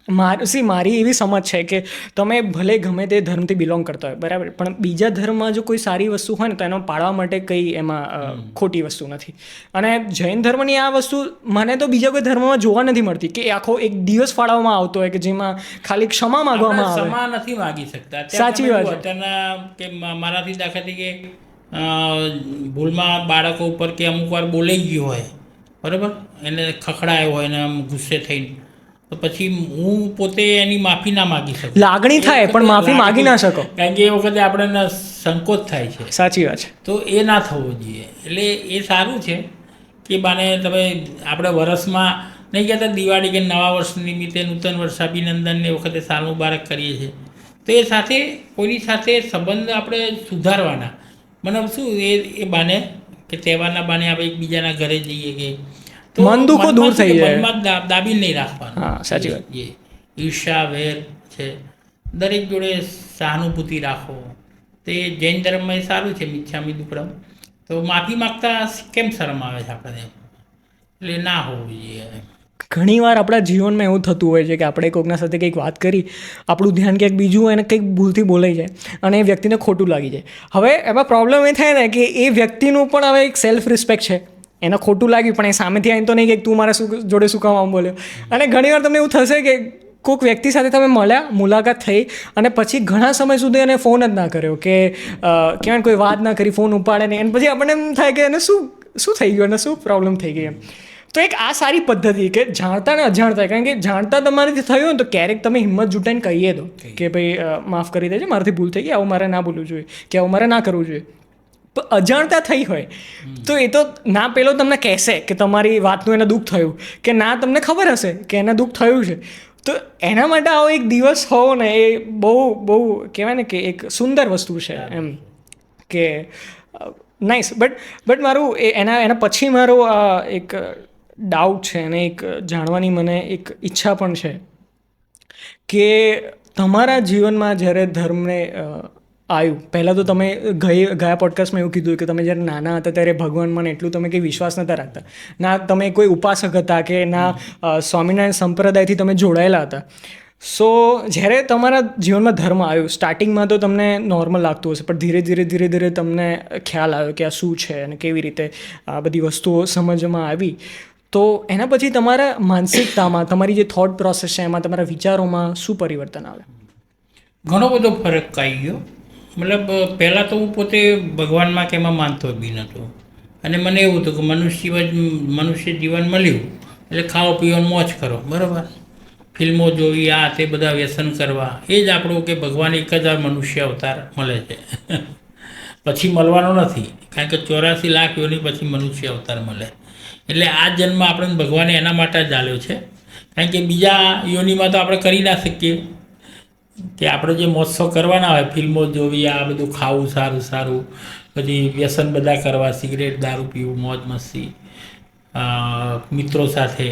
મારી એવી સમજ છે કે તમે ભલે ગમે તે ધર્મથી બિલોંગ કરતા હોય, બરાબર, પણ બીજા ધર્મમાં જો કોઈ સારી વસ્તુ હોય ને તો એનો પાળવા માટે કંઈ એમાં ખોટી વસ્તુ નથી. અને જૈન ધર્મની આ વસ્તુ મને તો બીજા કોઈ ધર્મમાં જોવા નથી મળતી કે આખો એક દિવસ ફાળવવામાં આવતો હોય કે જેમાં ખાલી ક્ષમા માંગવામાં આવે. ક્ષમા નથી માંગી શકતા. સાચી વાત છે. અત્યારના કે મારાથી દાખલાથી કે ભૂલમાં બાળકો ઉપર કે અમુક વાર બોલાઈ ગયું હોય, બરાબર, એને ખખડાયો હોય ને આમ ગુસ્સે થઈને, તો પછી હું પોતે એની માફી ના માગી શકું. લાગણી થાય પણ માફી માગી ના શકો, કારણ કે એ વખતે આપણને સંકોચ થાય છે. સાચી વાત છે. તો એ ના થવું જોઈએ. એટલે એ સારું છે કે બાને તમે આપણે વર્ષમાં નહીં કહેતા દિવાળી કે નવા વર્ષ નિમિત્તે નૂતન વર્ષ અભિનંદન એ વખતે સાલ મુબારક કરીએ છીએ, તો એ સાથે કોઈની સાથે સંબંધ આપણે સુધારવાના. મતલબ શું એ બાને કે તહેવારના બાને આપણે એકબીજાના ઘરે જઈએ કે તો મન દુઃખો દૂર થઈ જાય, મનમાં દાબી નહીં રાખવાનું. હા, સાચી વાત. ઈર્ષા વેર છે, દરેક જોડે સહાનુભૂતિ રાખો. તે જૈન ધર્મમાં એ સારું છે, મિચ્છામી દુક્કડમ. તો માફી માગતા કેમ શરમ આવે છે આપણને? એટલે ના હોવું જોઈએ. ઘણીવાર આપણા જીવનમાં એવું થતું હોય છે કે આપણે કોઈકના સાથે કંઈક વાત કરી, આપણું ધ્યાન ક્યાંક બીજું હોય અને કંઈક ભૂલથી બોલાઈ જાય અને એ વ્યક્તિને ખોટું લાગી જાય. હવે એમાં પ્રોબ્લેમ એ થાય ને કે એ વ્યક્તિનું પણ હવે એક સેલ્ફ રિસ્પેક્ટ છે. એને ખોટું લાગ્યું પણ એ સામેથી આવીને તો નહીં કે તું મારા જોડે શું કામ આમ બોલ્યો. અને ઘણીવાર તમને એવું થશે કે કોઈક વ્યક્તિ સાથે તમે મળ્યા, મુલાકાત થઈ, અને પછી ઘણા સમય સુધી એને ફોન જ ના કર્યો, કે કહેવાય ને કોઈ વાત ના કરી, ફોન ઉપાડે નહીં, અને પછી આપણને એમ થાય કે એને શું થઈ ગયું, એને શું પ્રોબ્લેમ થઈ ગઈ એમ. તો એક આ સારી પદ્ધતિ કે જાણતા ને અજાણતા, કારણ કે જાણતા તમારાથી થયું હોય ને તો ક્યારેક તમે હિંમત જુટાઈને કહીએ દો કે ભાઈ માફ કરી દેજો, મારાથી ભૂલ થઈ ગઈ, આવું મારે ના બોલવું જોઈએ, કે આવું મારે ના કરવું જોઈએ. પણ અજાણતા થઈ હોય તો એ તો ના પેલો તમને કહેશે કે તમારી વાતનું એને દુઃખ થયું, કે ના તમને ખબર હશે કે એને દુઃખ થયું છે. તો એના માટે આવો એક દિવસ હોવો ને એ બહુ બહુ કહેવાય ને કે એક સુંદર વસ્તુ છે એમ, કે નાઇસ. બટ મારું એના પછી મારો એક ડાઉટ છે અને એક જાણવાની મને એક ઈચ્છા પણ છે કે તમારા જીવનમાં જ્યારે ધર્મને આવ્યું, પહેલાં તો તમે ગયા પોડકાસ્ટમાં એવું કીધું કે તમે જ્યારે નાના હતા ત્યારે ભગવાનમાં એટલું તમે કંઈ વિશ્વાસ નહોતા રાખતા, ના તમે કોઈ ઉપાસક હતા કે ના સ્વામિનારાયણ સંપ્રદાયથી તમે જોડાયેલા હતા. સો જ્યારે તમારા જીવનમાં ધર્મ આવ્યો, સ્ટાર્ટિંગમાં તો તમને નોર્મલ લાગતું હશે, પણ ધીરે ધીરે તમને ખ્યાલ આવ્યો કે આ શું છે અને કેવી રીતે આ બધી વસ્તુઓ સમજમાં આવી. તો એના પછી તમારા માનસિકતામાં, તમારી જે થોટ પ્રોસેસ છે એમાં, તમારા વિચારોમાં શું પરિવર્તન આવે? ઘણો બધો ફરક આવી ગયો. મતલબ પહેલાં તો હું પોતે ભગવાનમાં કે એમાં માનતો બી નહોતો, અને મને એવું હતું કે મનુષ્ય જીવન મળ્યું એટલે ખાઓ પીવાનું મોજ કરો, બરાબર, ફિલ્મો જોવી, આ તે બધા વ્યસન કરવા, એ જ આપણું કે ભગવાન એક જ મનુષ્ય અવતાર મળે છે પછી મળવાનો નથી, કારણ કે 84 લાખ યોની પછી મનુષ્ય અવતાર મળે. એટલે આ જન્મ આપણે ભગવાને એના માટે જ આલ્યો છે, કારણ કે બીજા યોનિમાં તો આપણે કરી ના શકીએ, કે આપણે જે મહોત્સવ કરવાના હોય, ફિલ્મો જોવી, આ બધું ખાવું સારું, પછી વ્યસન બધા કરવા, સિગરેટ દારૂ પીવું, મોજ મસ્તી મિત્રો સાથે,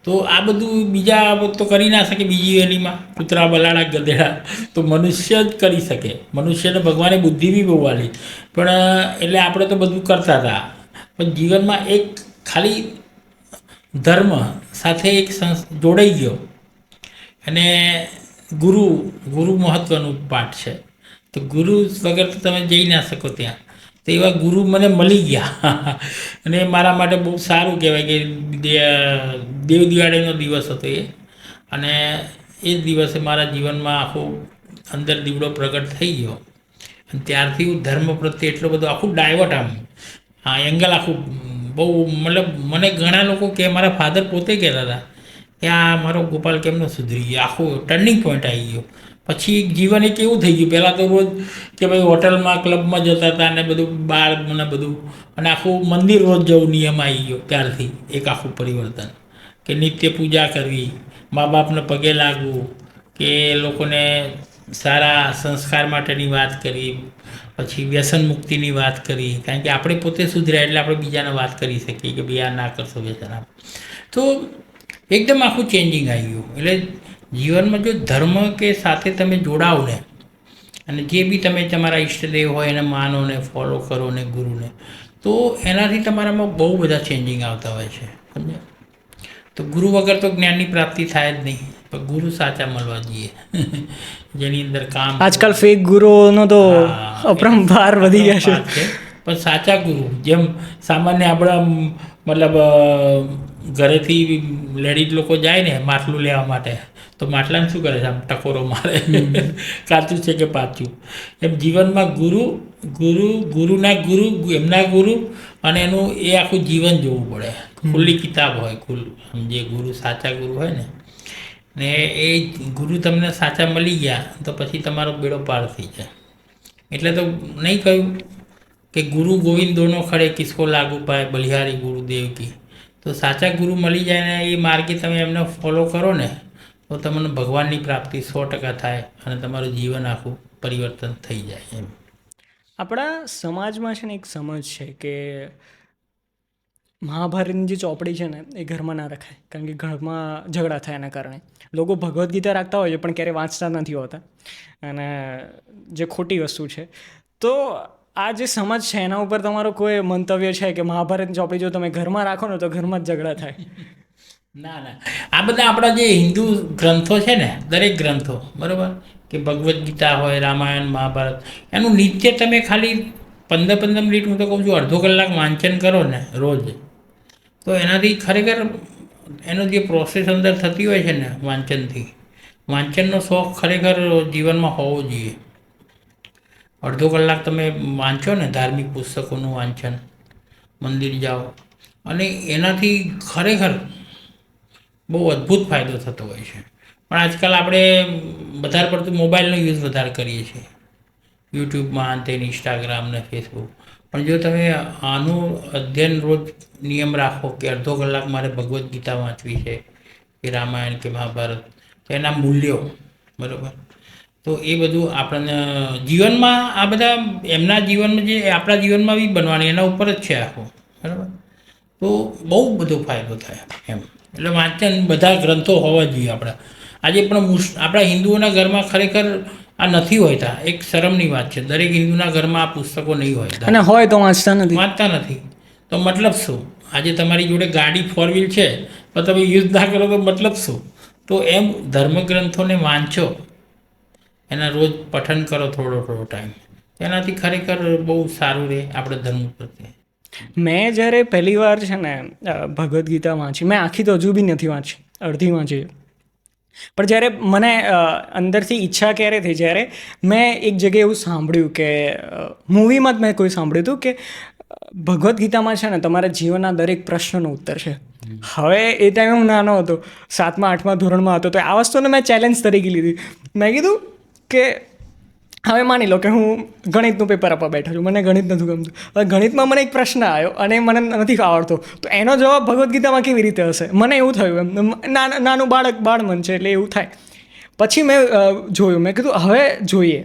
તો આ બધું બીજા તો કરી ના શકે બીજી યોનિમાં, કૂતરા બલાડા ગધેડા તો મનુષ્ય જ કરી શકે. મનુષ્યને ભગવાને બુદ્ધિ બી બહુ આલી, પણ એટલે આપણે તો બધું કરતા હતા. પણ જીવનમાં એક ખાલી ધર્મ સાથે એક જોડાઈ ગયો, અને ગુરુ મહત્ત્વનું પાઠ છે. તો ગુરુ વગર તો તમે જઈ ના શકો ત્યાં. તો એવા ગુરુ મને મળી ગયા અને મારા માટે બહુ સારું કહેવાય કે દેવ દિવાળીનો દિવસ હતો એ, અને એ જ દિવસે મારા જીવનમાં આખો અંદર દીવડો પ્રગટ થઈ ગયો, અને ત્યારથી હું ધર્મ પ્રત્યે એટલો બધો આખું ડાયવર્ટ એંગલ આખું બહુ, મતલબ મને ઘણા લોકો કે, મારા ફાધર પોતે કહેતા હતા કે આ મારો ગોપાલ કેમનો સુધરી ગયો, આખું ટર્નિંગ પોઈન્ટ આવી ગયો. પછી જીવન એક એવું થઈ ગયું, પહેલાં તો રોજ કે ભાઈ હોટલમાં ક્લબમાં જતા હતા અને બધું બાર મને બધું, અને આખું મંદિર રોજ જવું નિયમ આવી ગયો. ત્યારથી એક આખું પરિવર્તન, કે નિત્ય પૂજા કરવી, મા બાપને પગે લાગવું, કે લોકોને સારા સંસ્કાર માટેની વાત કરી, પછી વ્યસન મુક્તિની વાત કરી, કારણ કે આપણે પોતે સુધર્યા એટલે આપણે બીજાને વાત કરી શકીએ કે ભાઈ આ ના કરશો વ્યસન. તો એકદમ આખું ચેન્જિંગ આવી ગયું. એટલે જીવનમાં જો ધર્મ કે સાથે તમે જોડાવ ને, અને જે બી તમે તમારા ઈષ્ટદેવ હોય એને માનો ને, ફોલો કરો ને, ગુરુને, તો એનાથી તમારામાં બહુ બધા ચેન્જિંગ આવતા હોય છે, સમજ્યા? તો ગુરુ વગર તો જ્ઞાનની પ્રાપ્તિ થાય જ નહીં, પણ ગુરુ સાચા મળવા જોઈએ જેની અંદર કામ. આજકાલ ફેક ગુરુઓનો તો અપરંપાર વધી ગયા છે, પણ સાચા ગુરુ, જેમ સામાન્ય આપણા મતલબ ઘરેથી લેડીઝ લોકો જાય ને માટલું લેવા માટે, તો માટલાને શું કરે છે, આમ ટકોરો મારે કાચું છે કે પાછું. એમ જીવનમાં ગુરુના ગુરુ, એમના ગુરુ, અને એનું એ આખું જીવન જોવું પડે. ખુલ્લી કિતાબ હોય, જે ગુરુ સાચા ગુરુ હોય ને એ ગુરુ તમને સાચા મળી ગયા તો પછી તમારો બેડો પાર થઈ જાય. એટલે તો નહીં કહ્યું કે ગુરુ ગોવિંદ દોનો ખડે કિસકો લાગુ પાય, બલિહારી ગુરુદેવ કી. તો સાચા ગુરુ મળી જાય ને એ માર્ગે તમે એમને ફોલો કરો ને, તો તમને ભગવાનની પ્રાપ્તિ 100% થાય, અને તમારું જીવન આખું પરિવર્તન થઈ જાય. એમ આપણા સમાજમાં છે ને એક સમજ છે કે મહાભારતની જે ચોપડી છે ને એ ઘરમાં ના રખાય, કારણ કે ઘરમાં ઝઘડા થાય એના કારણે. લોકો ભગવદ્ ગીતા રાખતા હોય છે પણ ક્યારેય વાંચતા નથી હોતા, અને જે ખોટી વસ્તુ છે. તો આ જે સમજ છે એના ઉપર તમારો કોઈ મંતવ્ય છે કે મહાભારતની ચોપડી જો તમે ઘરમાં રાખો ને તો ઘરમાં જ ઝઘડા થાય? ના, આ બધા આપણા જે હિન્દુ ગ્રંથો છે ને, દરેક ગ્રંથો, બરાબર, કે ભગવદ્ ગીતા હોય, રામાયણ, મહાભારત, એનું નિત્ય તમે ખાલી 15 મિનિટ, હું તો કહું છું અડધો કલાક વાંચન કરો ને રોજ, તો એનાથી ખરેખર એનો જે પ્રોસેસ અંદર થતી હોય છે ને વાંચનથી, વાંચનનો શોખ ખરેખર જીવનમાં હોવો જોઈએ. અડધો કલાક તમે વાંચો ને ધાર્મિક પુસ્તકોનું વાંચન, મંદિર જાઓ, અને એનાથી ખરેખર બહુ અદ્ભુત ફાયદો થતો હોય છે. પણ આજકાલ આપણે વધારે પડતું મોબાઈલનો યુઝ વધારે કરીએ છીએ, યુટ્યુબમાં તે ઇન્સ્ટાગ્રામ ને ફેસબુક. પણ જો તમે આનું અધ્યયન રોજ નિયમ રાખો કે અડધો કલાક મારે ભગવદ્ ગીતા વાંચવી છે કે રામાયણ કે મહાભારત, તો એના મૂલ્યો, બરાબર, તો એ બધું આપણને જીવનમાં આ બધા એમના જીવનમાં જે આપણા જીવનમાં બી બનવાની એના ઉપર જ છે આખું, બરાબર. તો બહુ બધો ફાયદો થાય એમ. એટલે વાંચન બધા ગ્રંથો હોવા જોઈએ આપણા. આજે પણ આપણા હિન્દુઓના ઘરમાં ખરેખર આ નથી હોતા. એક શરમની વાત છે, દરેક હિન્દુના ઘરમાં આ પુસ્તકો નહીં હોય, અને હોય તો વાંચતા નથી. તો મતલબ શું? આજે તમારી જોડે ગાડી 4 વ્હીલ છે તો તમે યુઝ ના કરો તો મતલબ શું? તો એમ ધર્મગ્રંથોને વાંચો, એના રોજ પઠન કરો થોડો ટાઈમ, એનાથી ખરેખર બહુ સારું રહે આપણે ધર્મ પ્રત્યે. મેં જ્યારે પહેલી વાર છે ને ભગવદ્ ગીતા વાંચી, મેં આખી તો હજુ બી નથી વાંચી, અડધી વાંચી. પણ જ્યારે મને અંદરથી ઈચ્છા ક્યારે થઈ, જ્યારે મેં એક જગ્યાએ એવું સાંભળ્યું કે મૂવીમાં જ મેં કોઈ સાંભળ્યું હતું કે ભગવદ્ ગીતામાં છે ને તમારા જીવનના દરેક પ્રશ્નનો ઉત્તર છે. હવે એ ટાઈમે હું નાનો હતો, 7મા 8મા ધોરણમાં હતો, તો આ વસ્તુને મેં ચેલેન્જ તરીકે લીધી. મેં કીધું કે હવે માની લો કે હું ગણિતનું પેપર આપવા બેઠો છું, મને ગણિત નથી ગમતું. હવે ગણિતમાં મને એક પ્રશ્ન આવ્યો અને મને નથી આવડતો, તો એનો જવાબ ભગવદ્ ગીતામાં કેવી રીતે હશે? મને એવું થયું. એમ નાનું બાળમન છે એટલે એવું થાય. પછી મેં જોયું, મેં કીધું હવે જોઈએ.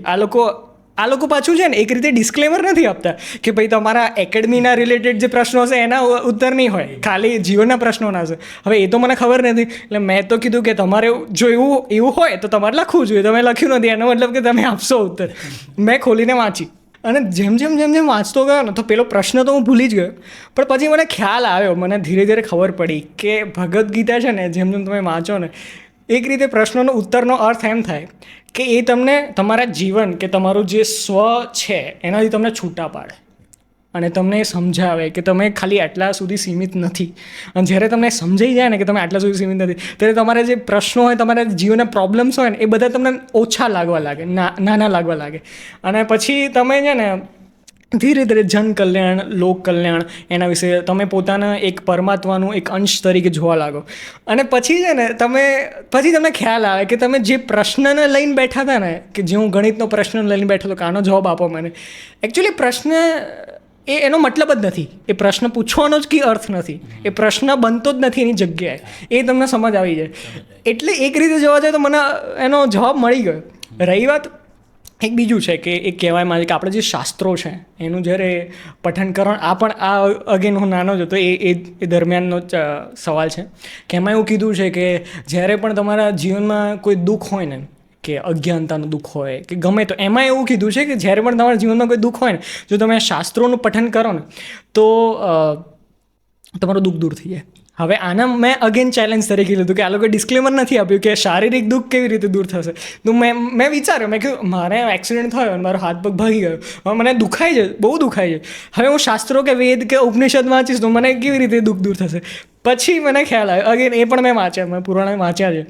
આ લોકો પાછું છે ને એક રીતે ડિસ્ક્લેમર નથી આપતા કે ભાઈ તમારા એકેડમીના રિલેટેડ જે પ્રશ્નો હશે એના ઉત્તર નહીં હોય, ખાલી જીવનના પ્રશ્નોના હશે. હવે એ તો મને ખબર નથી, એટલે મેં તો કીધું કે તમારે જો એવું હોય તો તમારે લખવું જોઈએ. તમે લખ્યું નથી એનો મતલબ કે તમે આપશો ઉત્તર. મેં ખોલીને વાંચી, અને જેમ જેમ વાંચતો ગયો ને તો પેલો પ્રશ્ન તો હું ભૂલી જ ગયો. પણ પછી મને ખ્યાલ આવ્યો, મને ધીરે ધીરે ખબર પડી કે ભગવદ્ ગીતા છે ને જેમ તમે વાંચો ને, એક રીતે પ્રશ્નનો ઉત્તરનો અર્થ એમ થાય કે એ તમને તમારા જીવન કે તમારું જે સ્વ છે એનાથી તમને છૂટા પાડે અને તમને સમજાવે કે તમે ખાલી આટલા સુધી સીમિત નથી. અને જ્યારે તમને સમજાઈ જાય ને કે તમે આટલા સુધી સીમિત નથી, ત્યારે તમારા જે પ્રશ્નો હોય, તમારા જીવનના પ્રોબ્લેમ્સ હોય ને, એ બધા તમને ઓછા લાગવા લાગે, નાના લાગવા લાગે. અને પછી તમે છે ને ધીરે ધીરે જન કલ્યાણ, લોક કલ્યાણ, એના વિશે તમે પોતાના એક પરમાત્માનું એક અંશ તરીકે જોવા લાગો. અને પછી છે ને પછી તમને ખ્યાલ આવે કે તમે જે પ્રશ્નને લઈને બેઠા હતા ને, કે જે હું ગણિતનો પ્રશ્ન લઈને બેઠો હતો કે આનો જવાબ આપો મને, એકચ્યુઅલી પ્રશ્ન એનો મતલબ જ નથી. એ પ્રશ્ન પૂછવાનો જ કંઈ અર્થ નથી. એ પ્રશ્ન બનતો જ નથી એની જગ્યાએ. એ તમને સમજ આવી જાય. એટલે એક રીતે જોવા જાય તો મને એનો જવાબ મળી ગયો. રહી વાત એક બીજું છે કે એ કહેવામાં આવે કે આપણે જે શાસ્ત્રો છે એનું જ્યારે પઠન કરવાનું, અગેન હું નાનો જ હતો એ દરમિયાનનો જ સવાલ છે કે એમાં એવું કીધું છે કે જ્યારે પણ તમારા જીવનમાં કોઈ દુઃખ હોય ને, કે અજ્ઞાનતાનું દુઃખ હોય કે ગમે, તો એમાં એવું કીધું છે કે જ્યારે પણ તમારા જીવનમાં કોઈ દુઃખ હોય ને, જો તમે શાસ્ત્રોનું પઠન કરો ને તો તમારું દુઃખ દૂર થઈ જાય. હવે આના મેં અગેન ચેલેન્જ તરીકે લીધું કે આ લોકોએ ડિસ્ક્લેમર નથી આપ્યું કે શારીરિક દુઃખ કેવી રીતે દૂર થશે. તો મેં વિચાર્યું, મેં કહ્યું મારે એક્સિડન્ટ થયો અને મારો હાથ પગ ભાગી ગયો, હવે મને દુખાય છે, બહુ દુખાય છે. હવે હું શાસ્ત્રો કે વેદ કે ઉપનિષદ વાંચીશ તો મને કેવી રીતે દુઃખ દૂર થશે? પછી મને ખ્યાલ આવ્યો, અગેન એ પણ મેં વાંચ્યા, મેં પુરાણ વાંચ્યા છે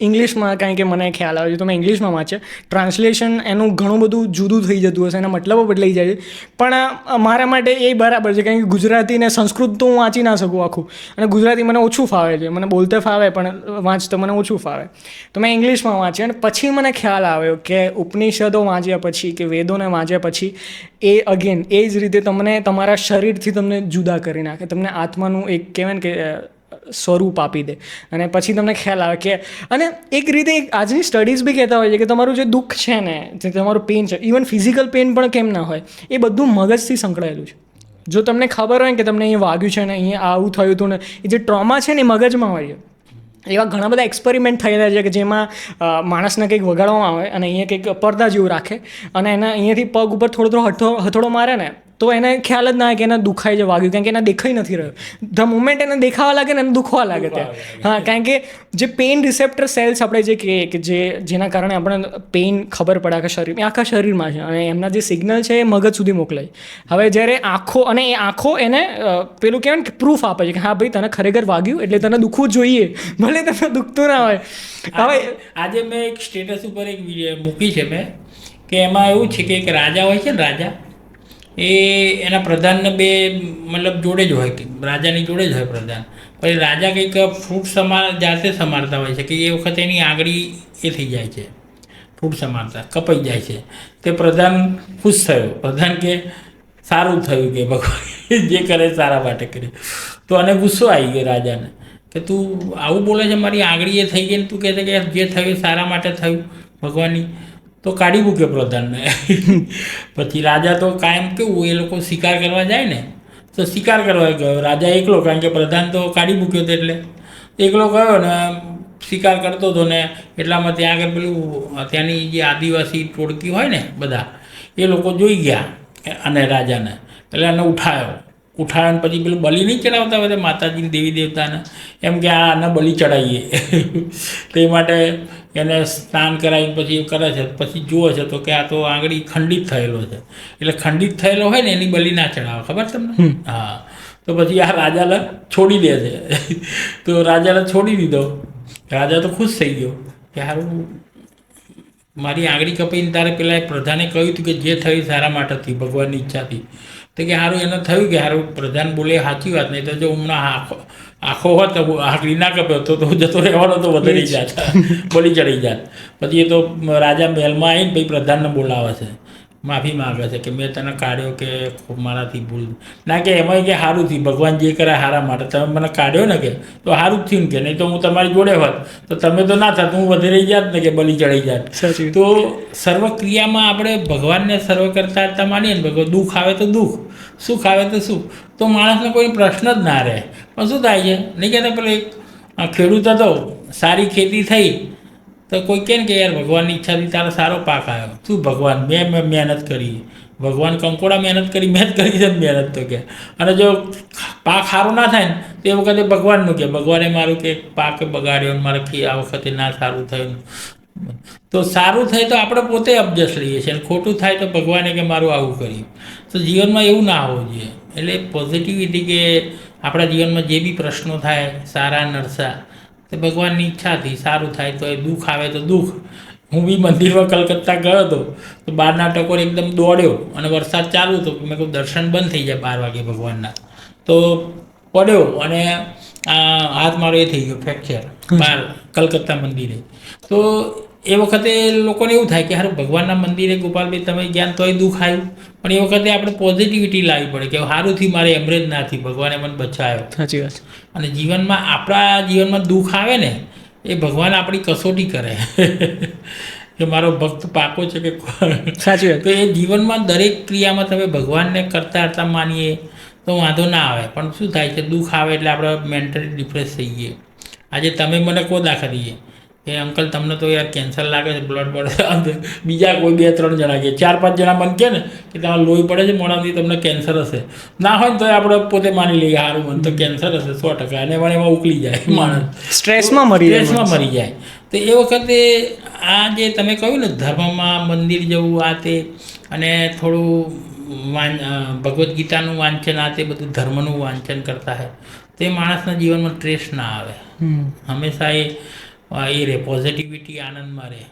ઇંગ્લિશમાં, કારણ કે મને ખ્યાલ આવે છે તો મેં ઇંગ્લિશમાં વાંચ્યા. ટ્રાન્સલેશન એનું ઘણું બધું જુદું થઈ જતું હશે, એના મતલબો બદલાઈ જાય છે. પણ મારા માટે એ બરાબર છે, કારણ કે ગુજરાતી ને સંસ્કૃત તો હું વાંચી ના શકું આખું, અને ગુજરાતી મને ઓછું ફાવે છે. મને બોલતે ફાવે પણ વાંચતો મને ઓછું ફાવે. તો મેં ઇંગ્લિશમાં વાંચ્યા, અને પછી મને ખ્યાલ આવ્યો કે ઉપનિષદો વાંચ્યા પછી કે વેદોને વાંચ્યા પછી એ અગેન એ જ રીતે તમને તમારા શરીરથી તમને જુદા કરી નાખે, તમને આત્માનું એક કહેવાય ને કે સ્વરૂપ આપી દે. અને પછી તમને ખ્યાલ આવે કે, અને એક રીતે આજની સ્ટડીઝ બી કહેતા હોય છે કે તમારું જે દુઃખ છે ને, જે તમારું પેઇન છે, ઇવન ફિઝિકલ પેઇન પણ કેમ ના હોય, એ બધું મગજથી સંકળાયેલું છે. જો તમને ખબર હોય કે તમને અહીંયા વાગ્યું છે ને, અહીંયા આવું થયું હતું ને, એ જે ટ્રોમા છે ને એ મગજમાં હોય છે. એવા ઘણા બધા એક્સપેરિમેન્ટ થયેલા છે કે જેમાં માણસને કંઈક વગાડવામાં આવે અને અહીંયા કંઈક પડદા જેવું રાખે અને એના અહીંયાથી પગ ઉપર થોડો હથોડો મારે ને, તો એને ખ્યાલ જ ના આવે કે એને દુખાય છે વાગ્યું, કારણ કે એને દેખાઈ નથી રહ્યો. ધ મોમેન્ટ એને દેખાવા લાગે ને એને દુખવા લાગે ત્યાં. હા, કારણ કે જે પેઇન રિસેપ્ટર સેલ્સ આપણે જે કહીએ કે જેના કારણે આપણે પેઇન ખબર પડે આખા શરીર, એ આખા શરીરમાં છે અને એમના જે સિગ્નલ છે એ મગજ સુધી મોકલાય. હવે જ્યારે આંખો, અને એ આંખો એને પેલું કહેવાય ને કે પ્રૂફ આપે છે કે હા ભાઈ તને ખરેખર વાગ્યું એટલે તને દુખવું જોઈએ, ભલે તને દુખતું ના હોય. હવે આજે મેં એક સ્ટેટસ ઉપર એક વિડીયો મૂકી છે મેં, કે એમાં એવું છે કે એક રાજા હોય છે ને, રાજા એ એના પ્રધાનને બે મતલબ જોડે જ હોય, કે રાજાની જોડે જ હોય પ્રધાન. પછી રાજા કંઈક ફ્રૂટ જાતે સમારતા હોય છે કે એ વખતે એની આંગળી એ થઈ જાય છે, ફ્રૂટ સમારતા કપાઈ જાય છે. તે પ્રધાન ખુશ થયો. પ્રધાન કે સારું થયું કે ભગવાન જે કરે સારા માટે કરે. તો આને ગુસ્સો આવી ગયો રાજાને કે તું આવું બોલે છે, મારી આંગળી એ થઈ ગઈ ને તું કહે છે કે જે થયું સારા માટે થયું ભગવાનની. તો કાઢી મૂક્યો પ્રધાનને. પછી રાજા તો કાયમ કેવું એ લોકો શિકાર કરવા જાય ને, તો શિકાર કરવા ગયો રાજા એકલો, કારણ કે પ્રધાન તો કાઢી મૂક્યો હતો એટલે એકલો ગયો ને શિકાર કરતો હતો ને એટલામાં ત્યાં આગળ પેલું ત્યાંની જે આદિવાસી ટોળકી હોય ને બધા એ લોકો જોઈ ગયા અને રાજાને, એટલે એને ઉઠાવ્યો ને પછી પેલું બલિ નહીં ચડાવતા બધા માતાજી દેવી દેવતાને, એમ કે આને બલિ ચડાવીએ. તે માટે એને સ્નાન કરાવીને પછી એ કરે છે. પછી જુએ છે તો કે આ તો આંગળી ખંડિત થયેલો છે, એટલે ખંડિત થયેલો હોય ને એની બલિ ના ચડાવે, ખબર તમને? હા. તો પછી આ રાજાને છોડી દે છે. તો રાજાને છોડી દીધો. રાજા તો ખુશ થઈ ગયો કે સારું મારી આંગળી કપાઈને તારે પેલા પ્રધાને કહ્યું હતું કે જે થયું સારા માટે થયું, ભગવાનની ઈચ્છાથી. તો કે સારું એને થયું કે સારું પ્રધાન બોલે સાચી વાત, નહીં તો જો હમણાં આખો હોત તો આંગળી ના કપ્યો તો જતો રહેવાનો તો વધારી જાત, બોલી ચડી જાત. પછી એ તો રાજા મહેલમાં આવીને પછી પ્રધાનને બોલાવે છે, માફી માગે છે કે મેં તને કાઢ્યો કે મારાથી ભૂલ ના, કે એમાં કે સારું થયું, ભગવાન જે કરે સારા માટે, તમે મને કાઢ્યો ને કે તો સારું જ થયું ને, કે નહીં તો હું તમારી જોડે હોત તો તમે તો ના થાત, હું વધે રહી જાત ને કે બલી ચડી જાત. તો સર્વ ક્રિયામાં આપણે ભગવાનને સર્વ કરતા માનીએ ને, ભગવાન દુઃખ આવે તો દુઃખ, સુખ આવે તો સુખ, તો માણસને કોઈ પ્રશ્ન જ ના રહે. પણ શું થાય છે, નહીં કહેતા પેલો એક ખેડૂત હતો, સારી ખેતી થઈ તો કોઈ કહે ને કે યાર ભગવાનની ઈચ્છાથી તારો સારો પાક આવ્યો. શું ભગવાન મેં મહેનત કરી, ભગવાન કંકોડા મહેનત કરી, મેં જ કરી છે મહેનત તો કે. અને જો પાક સારો ના થાય ને તો એ વખતે ભગવાનનું કે ભગવાને મારું કે પાક બગાડ્યો ને મારે આ વખતે ના સારું થયું. તો સારું થાય તો આપણે પોતે અબજસ લઈએ છીએ, અને ખોટું થાય તો ભગવાને કે મારું આવું કર્યું. તો જીવનમાં એવું ના હોવું જોઈએ. એટલે પોઝિટિવિટી કે આપણા જીવનમાં જે બી પ્રશ્નો થાય સારા નરસા, તો ભગવાનની ઈચ્છાથી સારું થાય. તો એ દુઃખ આવે તો દુઃખ. હું બી મંદિરમાં કલકત્તા ગયો હતો તો બહારના ટકોર એકદમ દોડ્યો અને વરસાદ ચાલુ હતો, મેં કહું દર્શન બંધ થઈ જાય 12 વાગે ભગવાનના, તો પડ્યો અને હાથ મારો એ થઈ ગયો ફ્રેક્ચર બહાર કલકત્તા મંદિરે. તો એ વખતે લોકોને એવું થાય કે હારું ભગવાનના મંદિરે ગોપાલભાઈ તમે જ્ઞાન તોય દુઃખ આવ્યું, પણ એ વખતે આપણે પોઝિટિવિટી લાવવી પડે કે સારુંથી મારે એમરેજ ના થઈ, ભગવાને મને બચાવ્યો. સાચી વાત. અને જીવનમાં આપણા જીવનમાં દુઃખ આવે ને એ ભગવાન આપણી કસોટી કરે કે મારો ભક્ત પાકો છે કે. સાચી વાત. તો એ જીવનમાં દરેક ક્રિયામાં તમે ભગવાનને કરતા માનીએ તો વાંધો ના આવે. પણ શું થાય છે, દુઃખ આવે એટલે આપણે મેન્ટલી ડિપ્રેસ થઈ ગઈએ. આજે તમે મને કહો દાખલીએ કે અંકલ તમને તો યાર કેન્સર લાગે છે, બ્લડ બીજા કોઈ 2-3 જણા કે 4-5 જણા મને કહે ને કે તમારે લોહી પડે છે મોડાથી, તમને કેન્સર હશે. ના હોય ને તો આપણે પોતે માની લઈએ સારું મને તો કેન્સર હશે 100%, અને એમાં ઉકલી જાય માણસ, સ્ટ્રેસમાં મરી જાય. તો એ વખતે આ જે તમે કહ્યું ને ધર્મમાં મંદિર જવું આ તે, અને થોડું ભગવદ્ ગીતાનું વાંચન આ તે બધું ધર્મનું વાંચન કરતા હોય તો એ માણસના જીવનમાં સ્ટ્રેસ ના આવે. હંમેશા એ રહે, પોઝિટિવિટી આનંદમાં રહે.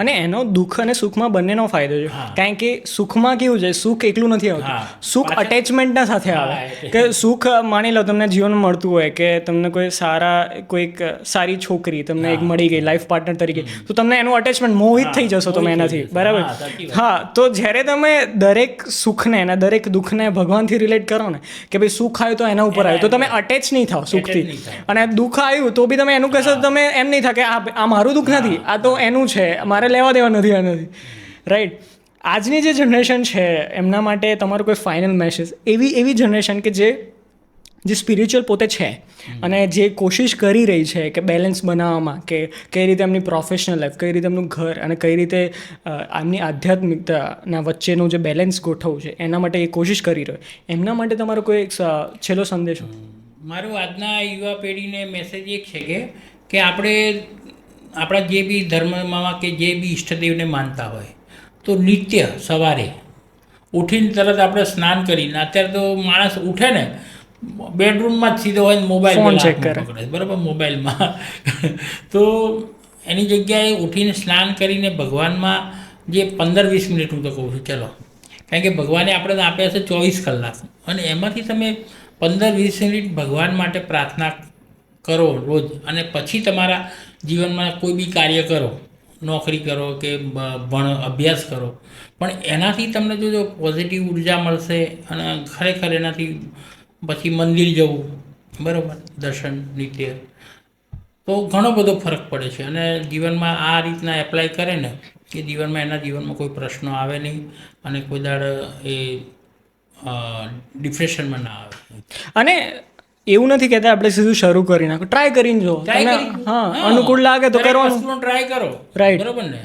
અને એનો દુઃખ અને સુખમાં બંનેનો ફાયદો છે. કારણ કે સુખમાં કેવું છે, સુખ એકલું નથી આવતું, સુખ અટેચમેન્ટના સાથે આવે. કે સુખ માની લો તમને જીવનમાં મળતું હોય કે તમને કોઈક સારી છોકરી તમને એક મળી ગઈ લાઈફ પાર્ટનર તરીકે, તો તમને એનું અટેચમેન્ટ મોહિત થઈ જશો તમે એનાથી, બરાબર? હા. તો જ્યારે તમે દરેક સુખને અને દરેક દુઃખને ભગવાનથી રિલેટ કરો ને કે ભાઈ સુખ આવ્યું તો એના ઉપર આવ્યું, તો તમે અટેચ નહીં થાવ સુખથી. અને દુઃખ આવ્યું તો બી તમે એનું કહેશો તો તમે એમ નહીં થાય કે આ મારું દુઃખ નથી, આ તો એનું છે, મારે લેવા દેવા નથી આ નથી, રાઈટ? આજની જે જનરેશન છે એમના માટે તમારો કોઈ ફાઇનલ મેસેજ, એવી જનરેશન કે જે સ્પિરિચ્યુઅલ પોતે છે અને જે કોશિશ કરી રહી છે કે બેલેન્સ બનાવવામાં, કે કઈ રીતે એમની પ્રોફેશનલ લાઈફ, કઈ રીતે એમનું ઘર અને કઈ રીતે એમની આધ્યાત્મિકતાના વચ્ચેનું જે બેલેન્સ ગોઠવવું છે એના માટે એ કોશિશ કરી રહ્યો, એમના માટે તમારો કોઈ એક છેલ્લો સંદેશો? મારો આજના યુવા પેઢીને મેસેજ એક છે કે આપણે આપણા જે બી ધર્મમાં કે જે બી ઈષ્ટદેવને માનતા હોય તો નિત્ય સવારે ઉઠીને તરત આપણે સ્નાન કરીને, અત્યારે તો માણસ ઉઠે ને બેડરૂમમાં જ સીધો હોય ને મોબાઈલ ફોન ચેક કરે, બરાબર, મોબાઈલમાં તો એની જગ્યાએ ઉઠીને સ્નાન કરીને ભગવાનમાં જે 15-20 મિનિટ હું તો કહું છું ચલો, કારણ કે ભગવાને આપણે આપ્યા છે 24 કલાક અને એમાંથી તમે 15-20 મિનિટ ભગવાન માટે પ્રાર્થના કરો રોજ અને પછી તમારા જીવનમાં કોઈ બી કાર્ય કરો, નોકરી કરો કે અભ્યાસ કરો, પણ એનાથી તમને જો પોઝિટિવ ઉર્જા મળશે અને ખરેખર એનાથી પછી મંદિર જવું, બરાબર, દર્શન નિત્ય, તો ઘણો બધો ફરક પડે છે અને જીવનમાં આ રીતના એપ્લાય કરે ને કે જીવનમાં એના જીવનમાં કોઈ પ્રશ્નો આવે નહીં અને કોઈ દાડ એ ડિપ્રેશનમાં ના આવે. અને એવું નથી કહેતા આપણે સીધું શરૂ કરી નાખો, ટ્રાય કરીને જો, હા અનુકૂળ લાગે તો કરવાનું, ટ્રાય કરો, રાઈટ, બરાબર ને.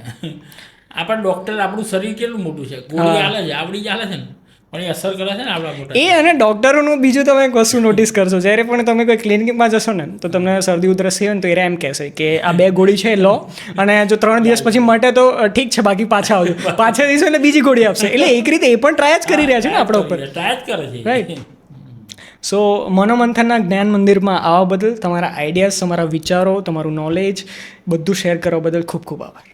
આપણા ડૉક્ટર આપણું શરીર કેટલું મોટું છે, ગોળી ચાલે છે, આવડી ચાલે છે ને, પણ એ અસર કરે છે ને આપણા મોટા. એ અને ડૉક્ટરોનું બીજું તમે એક વસ્તુ નોટિસ કરશો, જ્યારે પણ તમે કોઈ ક્લિનિકમાં જશો ને તો તમને શરદી ઉધરસ થઈ હોય ને તો એ એમ કહેશે કે આ 2 ગોળી છે લો, અને જો 3 દિવસ પછી મટે તો ઠીક છે, બાકી પાછા આવજો, પાછા દિવસે એટલે બીજી ગોળી આપશે. એટલે એક રીતે એ પણ ટ્રાય જ કરી રહ્યા છે ને આપણા ઉપર, ટ્રાય જ કરે છે, રાઈટ. સો મનોમંથનના જ્ઞાન મંદિરમાં આવવા બદલ, તમારા આઈડિયાઝ, તમારા વિચારો, તમારું નોલેજ બધું શેર કરવા બદલ ખૂબ ખૂબ આભાર.